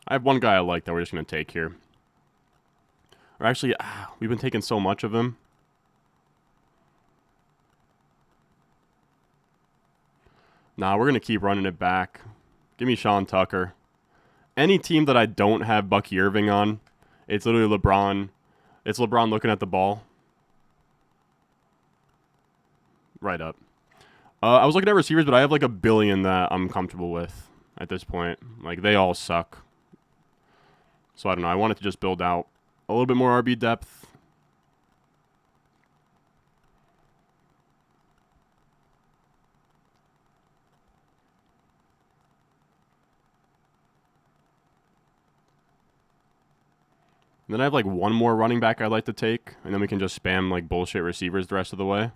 I have one guy I like that we're just going to take here. Or actually, we've been taking so much of him. Nah, we're going to keep running it back. Give me Shawn Tucker. Any team that I don't have Bucky Irving on, it's literally LeBron. It's LeBron looking at the ball. Right up. I was looking at receivers, but I have like a billion that I'm comfortable with at this point. Like, they all suck. So, I don't know. I wanted to just build out a little bit more RB depth. And then I have like one more running back I'd like to take, and then we can just spam like bullshit receivers the rest of the way.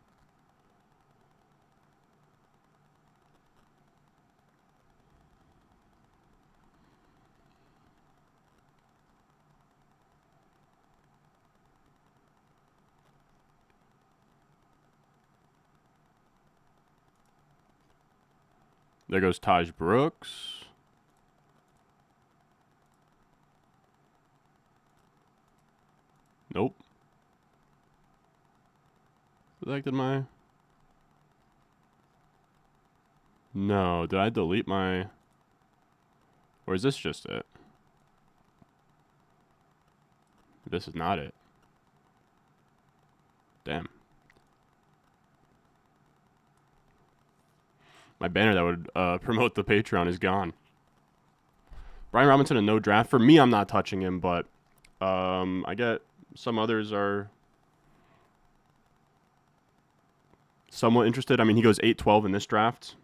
There goes Taj Brooks. Nope. Selected my... No, did I delete my... Or is this just it? This is not it. Damn. My banner that would promote the Patreon is gone. Brian Robinson, a no draft. For me, I'm not touching him, but I get some others are somewhat interested. I mean, he goes 8-12 in this draft,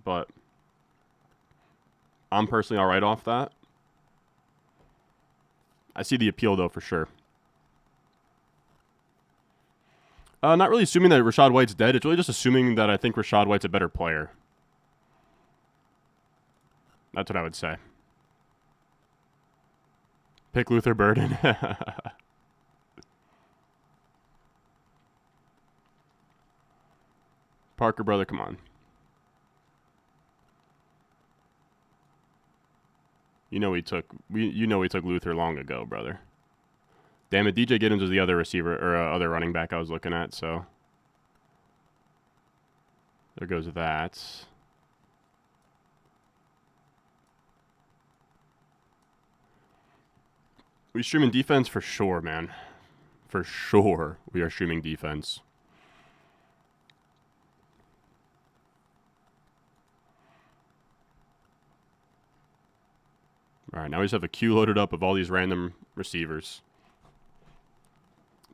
but I'm personally all right off that. I see the appeal, though, for sure. Not really assuming that Rachaad White's dead. It's really just assuming that I think Rachaad White's a better player. That's what I would say. Pick Luther Burden. Parker, brother, come on. You know we took Luther long ago, brother. Damn it, DJ Giddens was the other receiver or other running back I was looking at, so there goes that. We streaming defense for sure, man. For sure, we are streaming defense. All right, now we just have a queue loaded up of all these random receivers.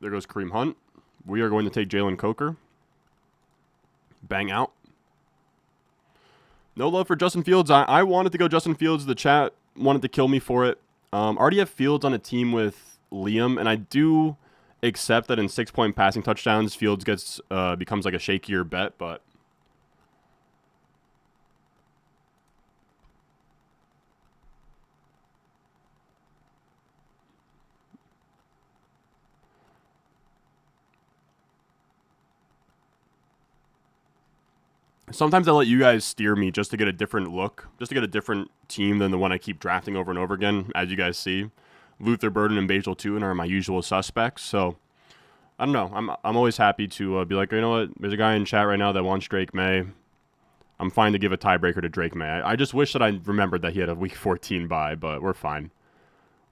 There goes Kareem Hunt. We are going to take Jalen Coker. Bang out. No love for Justin Fields. I wanted to go Justin Fields. The chat wanted to kill me for it. Already have Fields on a team with Liam, and I do accept that in 6-point passing touchdowns, Fields becomes like a shakier bet, but sometimes I let you guys steer me just to get a different look, just to get a different team than the one I keep drafting over and over again. As you guys see, Luther Burden and Basil Tootin are my usual suspects. So I don't know. I'm always happy to be like, you know what? There's a guy in chat right now that wants Drake Maye. I'm fine to give a tiebreaker to Drake Maye. I just wish that I remembered that he had a Week 14 bye, but we're fine.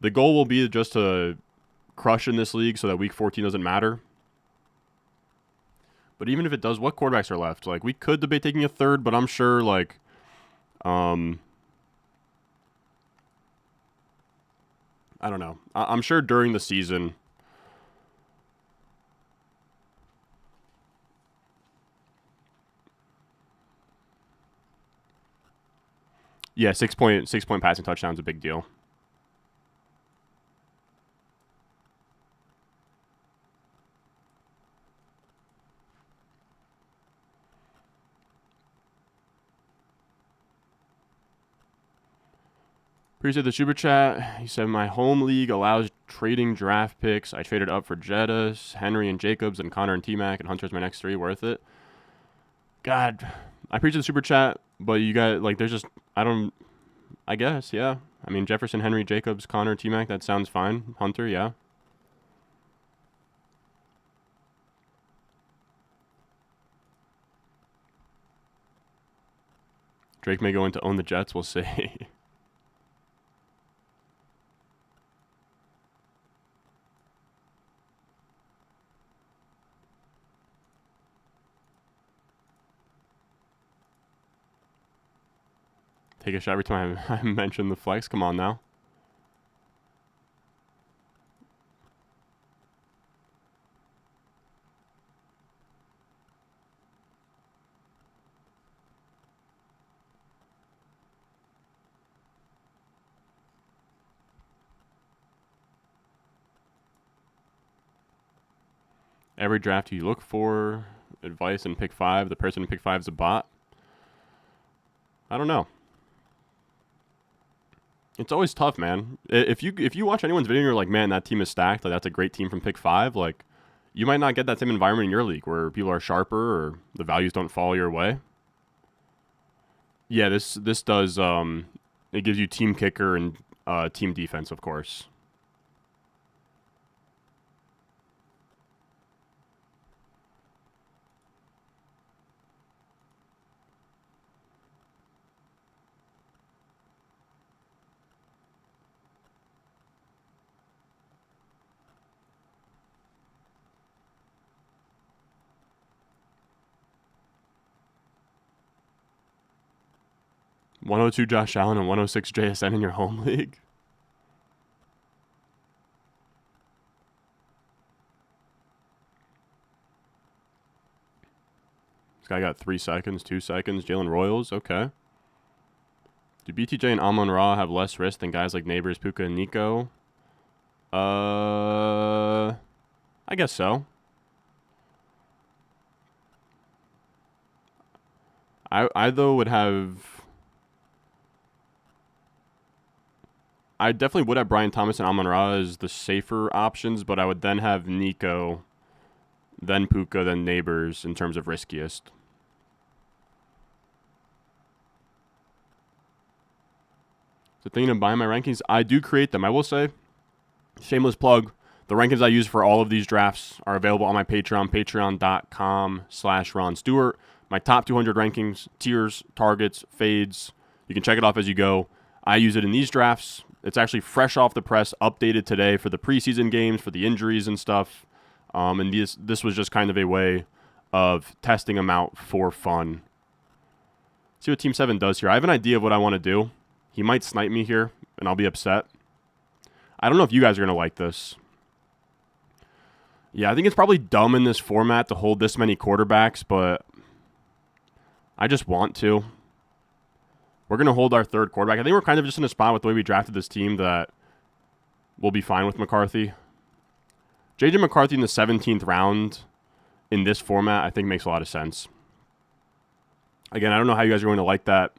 The goal will be just to crush in this league so that Week 14 doesn't matter. But even if it does, what quarterbacks are left? Like, we could debate taking a third, but I'm sure, like, I don't know. I'm sure during the season, yeah, 6-point passing touchdown is a big deal. Appreciate the super chat. He said, my home league allows trading draft picks. I traded up for Jettas, Henry and Jacobs, and Connor and T-Mac, and Hunter's my next 3. Worth it. God, I appreciate the super chat, but you guys, like, there's just, I guess, yeah. I mean, Jefferson, Henry, Jacobs, Connor, T-Mac, that sounds fine. Hunter, yeah. Drake may go in to own the Jets. We'll see. Take a shot every time I mention the flex. Come on now. Every draft you look for advice in pick 5. The person in pick 5 is a bot. I don't know. It's always tough, man. If you watch anyone's video and you're like, man, that team is stacked, like that's a great team from pick 5, like you might not get that same environment in your league where people are sharper or the values don't fall your way. Yeah, this does it gives you team kicker and team defense, of course. .102 Josh Allen and 106 JSN in your home league. This guy got 3 seconds, 2 seconds. Jalen Royals, okay. Do BTJ and Amon-Ra have less risk than guys like Neighbors, Puka, and Nico? I guess so. I though would have... I definitely would have Brian Thomas and Amon-Ra as the safer options, but I would then have Nico, then Puka, then Neighbors in terms of riskiest. So thinking of buying my rankings, I do create them. I will say, shameless plug, the rankings I use for all of these drafts are available on my Patreon, patreon.com/Ron Stewart. My top 200 rankings, tiers, targets, fades. You can check it off as you go. I use it in these drafts. It's actually fresh off the press, updated today for the preseason games, for the injuries and stuff. And this was just kind of a way of testing them out for fun. See what Team 7 does here. I have an idea of what I want to do. He might snipe me here, and I'll be upset. I don't know if you guys are going to like this. Yeah, I think it's probably dumb in this format to hold this many quarterbacks, but I just want to. We're going to hold our third quarterback. I think we're kind of just in a spot with the way we drafted this team that we'll be fine with McCarthy. JJ McCarthy in the 17th round in this format, I think makes a lot of sense. Again, I don't know how you guys are going to like that.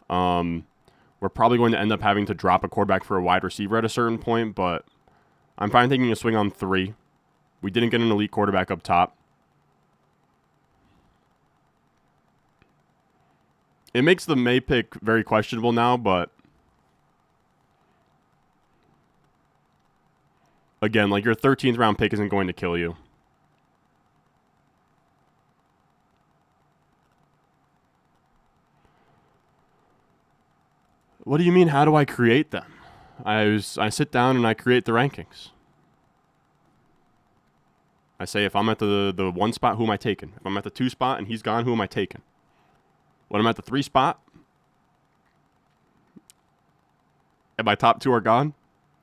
We're probably going to end up having to drop a quarterback for a wide receiver at a certain point, but I'm fine taking a swing on 3. We didn't get an elite quarterback up top. It makes the Maye pick very questionable now, but again, like your 13th round pick isn't going to kill you. What do you mean, how do I create them? I sit down and I create the rankings. I say if I'm at the 1 spot, who am I taking? If I'm at the 2 spot and he's gone, who am I taking? When I'm at the 3 spot, and my top 2 are gone,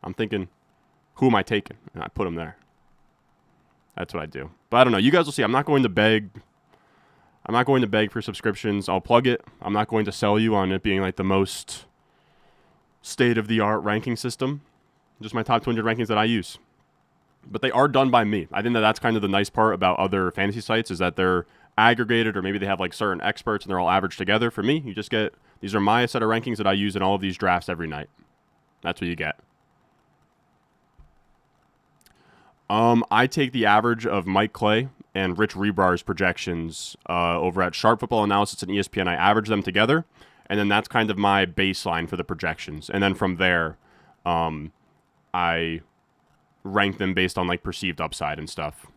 I'm thinking, who am I taking? And I put them there. That's what I do. But I don't know. You guys will see. I'm not going to beg. I'm not going to beg for subscriptions. I'll plug it. I'm not going to sell you on it being like the most state-of-the-art ranking system. Just my top 200 rankings that I use. But they are done by me. I think that's kind of the nice part about other fantasy sites is that they're aggregated, or maybe they have like certain experts and they're all averaged together. For me, you just get, these are my set of rankings that I use in all of these drafts every night. That's what you get. I take the average of Mike Clay and Rich Rebar's projections over at Sharp Football Analysis and ESPN. I average them together, and then that's kind of my baseline for the projections. And then from there, I rank them based on like perceived upside and stuff.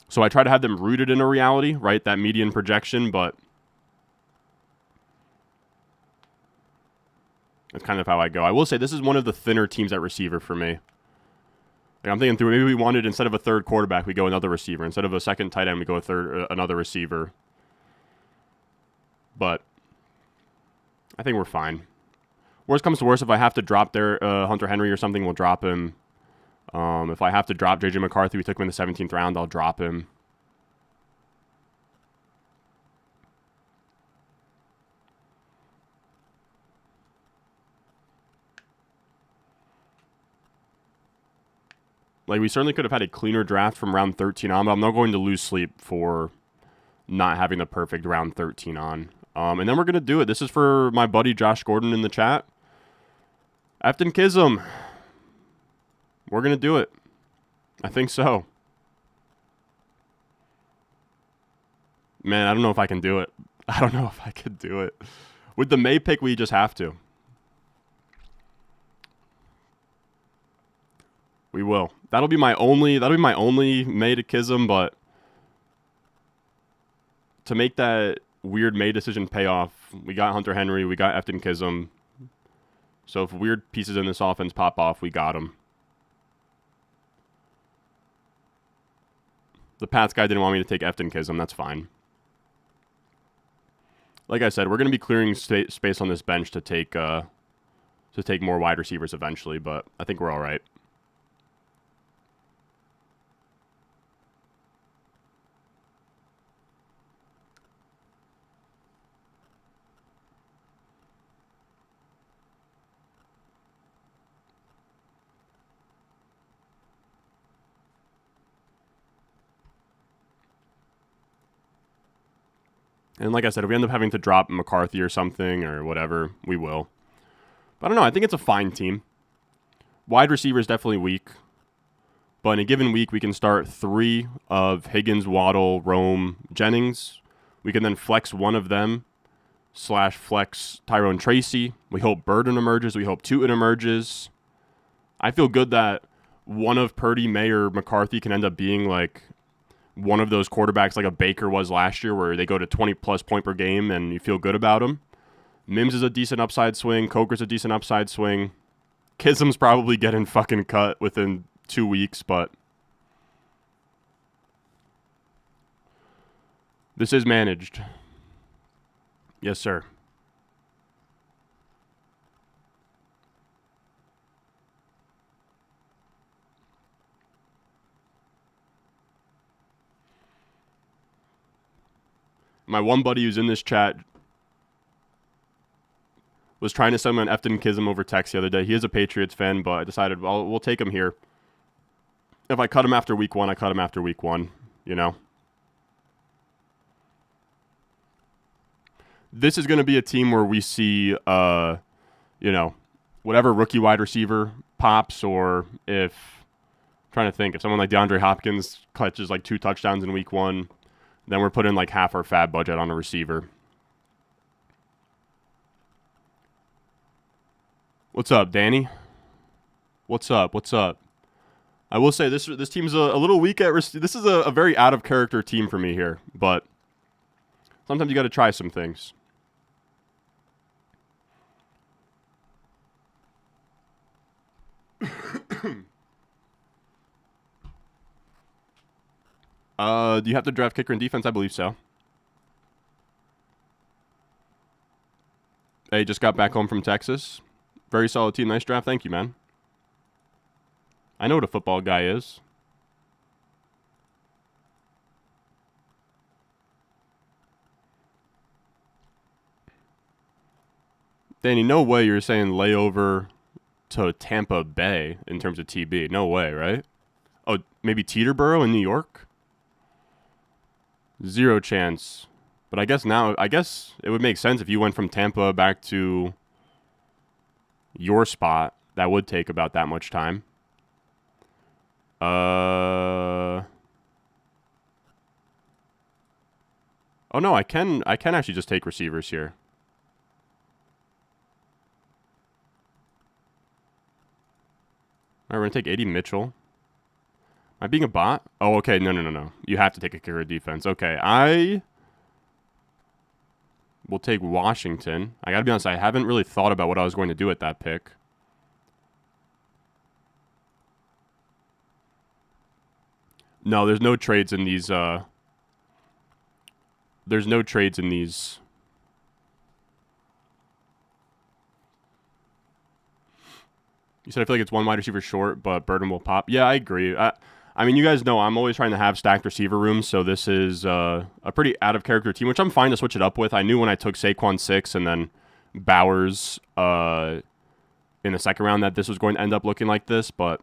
So I try to have them rooted in a reality, right? That median projection, but that's kind of how I go. I will say this is one of the thinner teams at receiver for me. Like I'm thinking through, maybe we wanted, instead of a third quarterback, we go another receiver. Instead of a second tight end, we go another receiver. But I think we're fine. Worst comes to worst, if I have to drop Hunter Henry or something, we'll drop him. If I have to drop JJ McCarthy, we took him in the 17th round, I'll drop him. Like, we certainly could have had a cleaner draft from round 13 on, but I'm not going to lose sleep for not having the perfect round 13 on. And then we're going to do it. This is for my buddy Josh Gordon in the chat. Aftyn Kism. We're going to do it. I think so. Man, I don't know if I can do it. I don't know if I could do it. With the Maye pick, we just have to. We will. That'll be my only Maye to Kism, but to make that weird Maye decision pay off, we got Hunter Henry, we got Aftyn Kism. So if weird pieces in this offense pop off, we got them. The Pats guy didn't want me to take Aftyn Kism. That's fine. Like I said, we're going to be clearing space on this bench to take more wide receivers eventually, but I think we're all right. And like I said, if we end up having to drop McCarthy or something or whatever, we will. But I don't know. I think it's a fine team. Wide receiver is definitely weak. But in a given week, we can start 3 of Higgins, Waddle, Rome, Jennings. We can then flex one of them / flex Tyrone Tracy. We hope Burden emerges. We hope Tootin emerges. I feel good that one of Purdy, Maye, or McCarthy can end up being like one of those quarterbacks like a Baker was last year where they go to 20-plus point per game and you feel good about them. Mims is a decent upside swing. Coker's a decent upside swing. Kism's probably getting fucking cut within 2 weeks, but this is managed. Yes, sir. My one buddy who's in this chat was trying to send me an Aftyn Kism over text the other day. He is a Patriots fan, but I decided, well, we'll take him here. If I cut him after week 1, I cut him after week 1, you know? This is going to be a team where we see, whatever rookie wide receiver pops, or if, I'm trying to think, if someone like DeAndre Hopkins clutches like 2 touchdowns in week 1, then we're putting like half our fab budget on a receiver. What's up, Danny? What's up? I will say this team's a little weak at this is a very out of character team for me here, but sometimes you got to try some things. Do you have to draft kicker and defense? I believe so. Hey, just got back home from Texas. Very solid team. Nice draft. Thank you, man. I know what a football guy is. Danny, no way you're saying layover to Tampa Bay in terms of TB. No way, right? Oh, maybe Teterboro in New York? 0 chance. But I guess it would make sense if you went from Tampa back to your spot. That would take about that much time. Oh no, I can actually just take receivers here. All right, we're gonna take 80 Mitchell. Am I being a bot? Oh, okay. No. You have to take a kicker defense. Okay, I will take Washington. I gotta be honest, I haven't really thought about what I was going to do at that pick. No, there's no trades in these. There's no trades in these. You said I feel like it's one wide receiver short, but Burden will pop. Yeah, I agree. I mean, you guys know I'm always trying to have stacked receiver rooms, so this is a pretty out-of-character team, which I'm fine to switch it up with. I knew when I took Saquon 6 and then Bowers in the second round that this was going to end up looking like this, but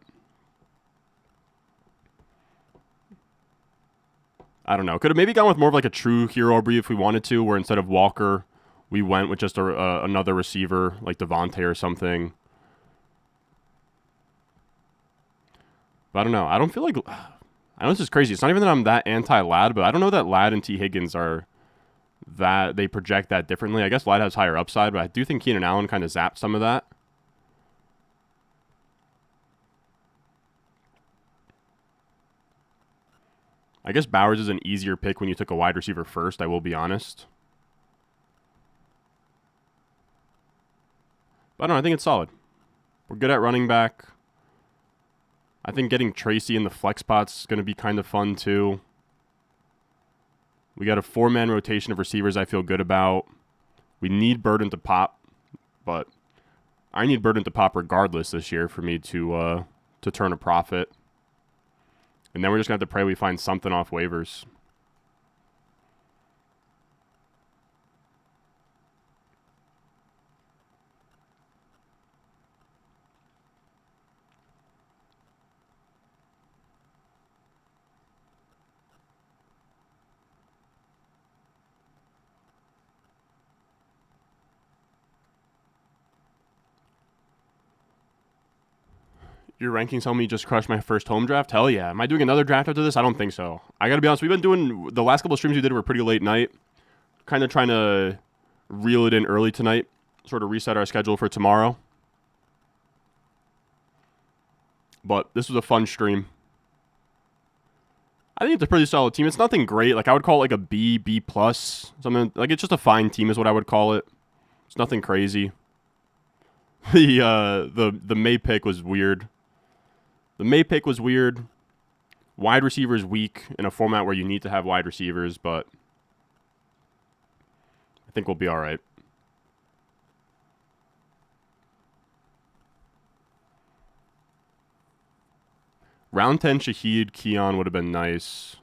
I don't know. Could have maybe gone with more of like a true hero breed if we wanted to, where instead of Walker, we went with just another receiver like Devontae or something. But I don't know. I don't feel like... I know this is crazy. It's not even that I'm that anti-Lad, but I don't know that Lad and T. Higgins are that... They project that differently. I guess Lad has higher upside, but I do think Keenan Allen kind of zapped some of that. I guess Bowers is an easier pick when you took a wide receiver first, I will be honest. But I don't know. I think it's solid. We're good at running back. I think getting Tracy in the flex spot's going to be kind of fun, too. We got a 4-man rotation of receivers I feel good about. We need Burden to pop, but I need Burden to pop regardless this year for me to turn a profit. And then we're just going to have to pray we find something off waivers. Your rankings help me just crush my first home draft? Hell yeah. Am I doing another draft after this? I don't think so. I gotta be honest, we've been doing, the last couple of streams we did were pretty late night. Kind of trying to reel it in early tonight. Sort of reset our schedule for tomorrow. But this was a fun stream. I think it's a pretty solid team. It's nothing great. Like, I would call it like a B, B+. Something, like, it's just a fine team is what I would call it. It's nothing crazy. The Maye pick was weird. The Maye pick was weird. Wide receivers weak in a format where you need to have wide receivers, but I think we'll be all right. Round 10 Shaheed, Keon would have been nice.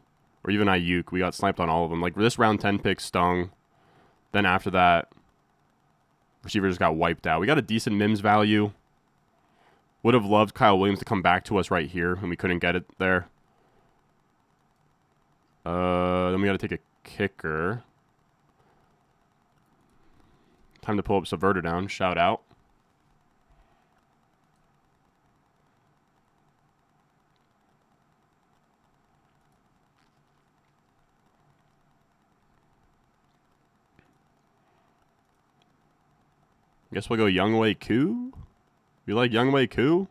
Or even Ayuk. We got sniped on all of them. Like, this round 10 pick stung. Then after that, receivers got wiped out. We got a decent Mims value. Would have loved Kyle Williams to come back to us right here, and we couldn't get it there. Then we got to take a kicker. Time to pull up Subverter down. Shout out. Guess we'll go Younghoe Koo. You like Younghoe Koo?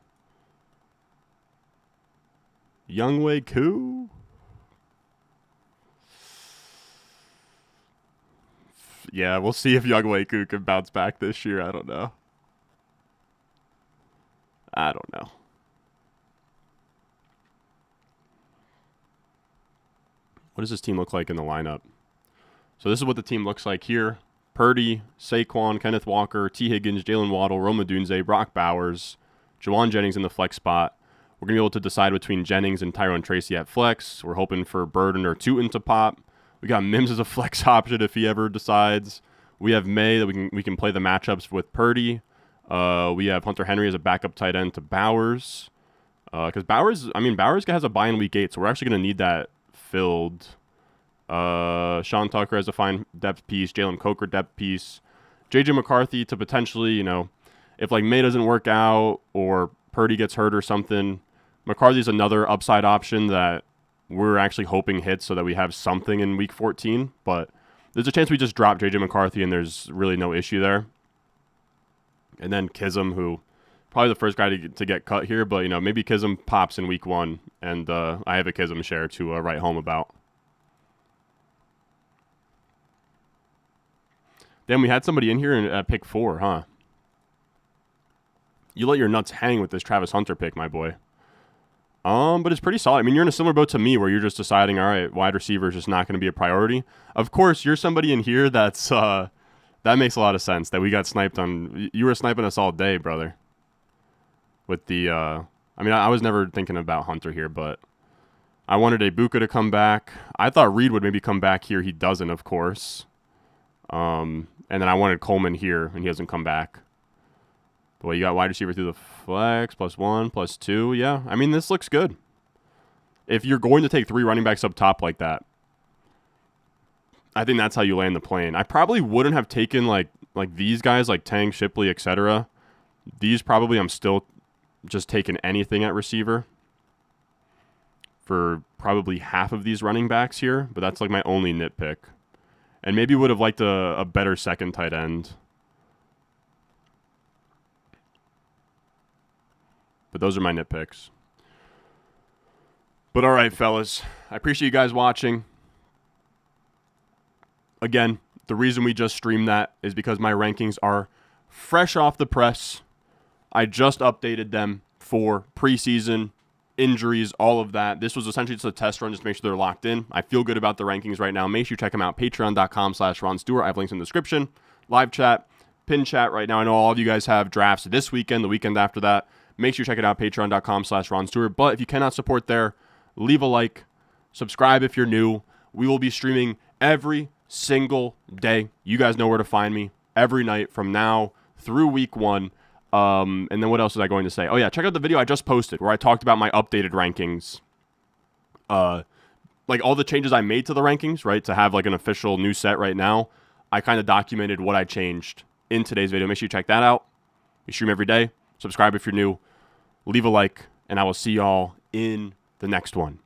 Younghoe Koo? Yeah, we'll see if Younghoe Koo can bounce back this year. I don't know. What does this team look like in the lineup? So this is what the team looks like here. Purdy, Saquon, Kenneth Walker, T. Higgins, Jaylen Waddle, Rome Odunze, Brock Bowers, Jauan Jennings in the flex spot. We're going to be able to decide between Jennings and Tyrone Tracy at flex. We're hoping for Burden or Tootin to pop. We got Mims as a flex option if he ever decides. We have Maye that we can play the matchups with Purdy. We have Hunter Henry as a backup tight end to Bowers. Because Bowers has a bye in week 8, so we're actually going to need that filled. Sean Tucker has a fine depth piece. Jalen Coker depth piece. JJ McCarthy to potentially, if like Maye doesn't work out or Purdy gets hurt or something, McCarthy's another upside option that we're actually hoping hits so that we have something in week 14. But there's a chance we just drop JJ McCarthy and there's really no issue there. And then Kism, who probably the first guy to get cut here, but maybe Kism pops in week 1, and I have a Kism share to write home about. Then we had somebody in here at pick 4, huh? You let your nuts hang with this Travis Hunter pick, my boy. But it's pretty solid. I mean, you're in a similar boat to me where you're just deciding, all right, wide receiver is just not going to be a priority. Of course, you're somebody in here that's that makes a lot of sense that we got sniped on. You were sniping us all day, brother. With the I was never thinking about Hunter here, but I wanted Ibuka to come back. I thought Reed would maybe come back here. He doesn't, of course. And then I wanted Coleman here, and he hasn't come back. But you got wide receiver through the flex, +1, +2. Yeah, I mean, this looks good. If you're going to take 3 running backs up top like that, I think that's how you land the plane. I probably wouldn't have taken like these guys, like Tank, Shipley, etc. These probably I'm still just taking anything at receiver for probably half of these running backs here, but that's like my only nitpick. And maybe would have liked a better second tight end. But those are my nitpicks. But all right, fellas. I appreciate you guys watching. Again, the reason we just streamed that is because my rankings are fresh off the press. I just updated them for preseason, injuries, all of that. This was essentially just a test run just to make sure they're locked in. I feel good about the rankings right now. Make sure you check them out. Patreon.com/Ron Stewart. I have links in the description. Live chat, pin chat right now. I know all of you guys have drafts this weekend, the weekend after that. Make sure you check it out. Patreon.com/Ron Stewart. But if you cannot support there, leave a like. Subscribe if you're new. We will be streaming every single day. You guys know where to find me every night from now through week 1. And then what else was I going to say? Oh, yeah, check out the video I just posted where I talked about my updated rankings. Like all the changes I made to the rankings, right, to have like an official new set right now. I kind of documented what I changed in today's video. Make sure you check that out. We stream every day. Subscribe if you're new. Leave a like. and I will see y'all in the next one.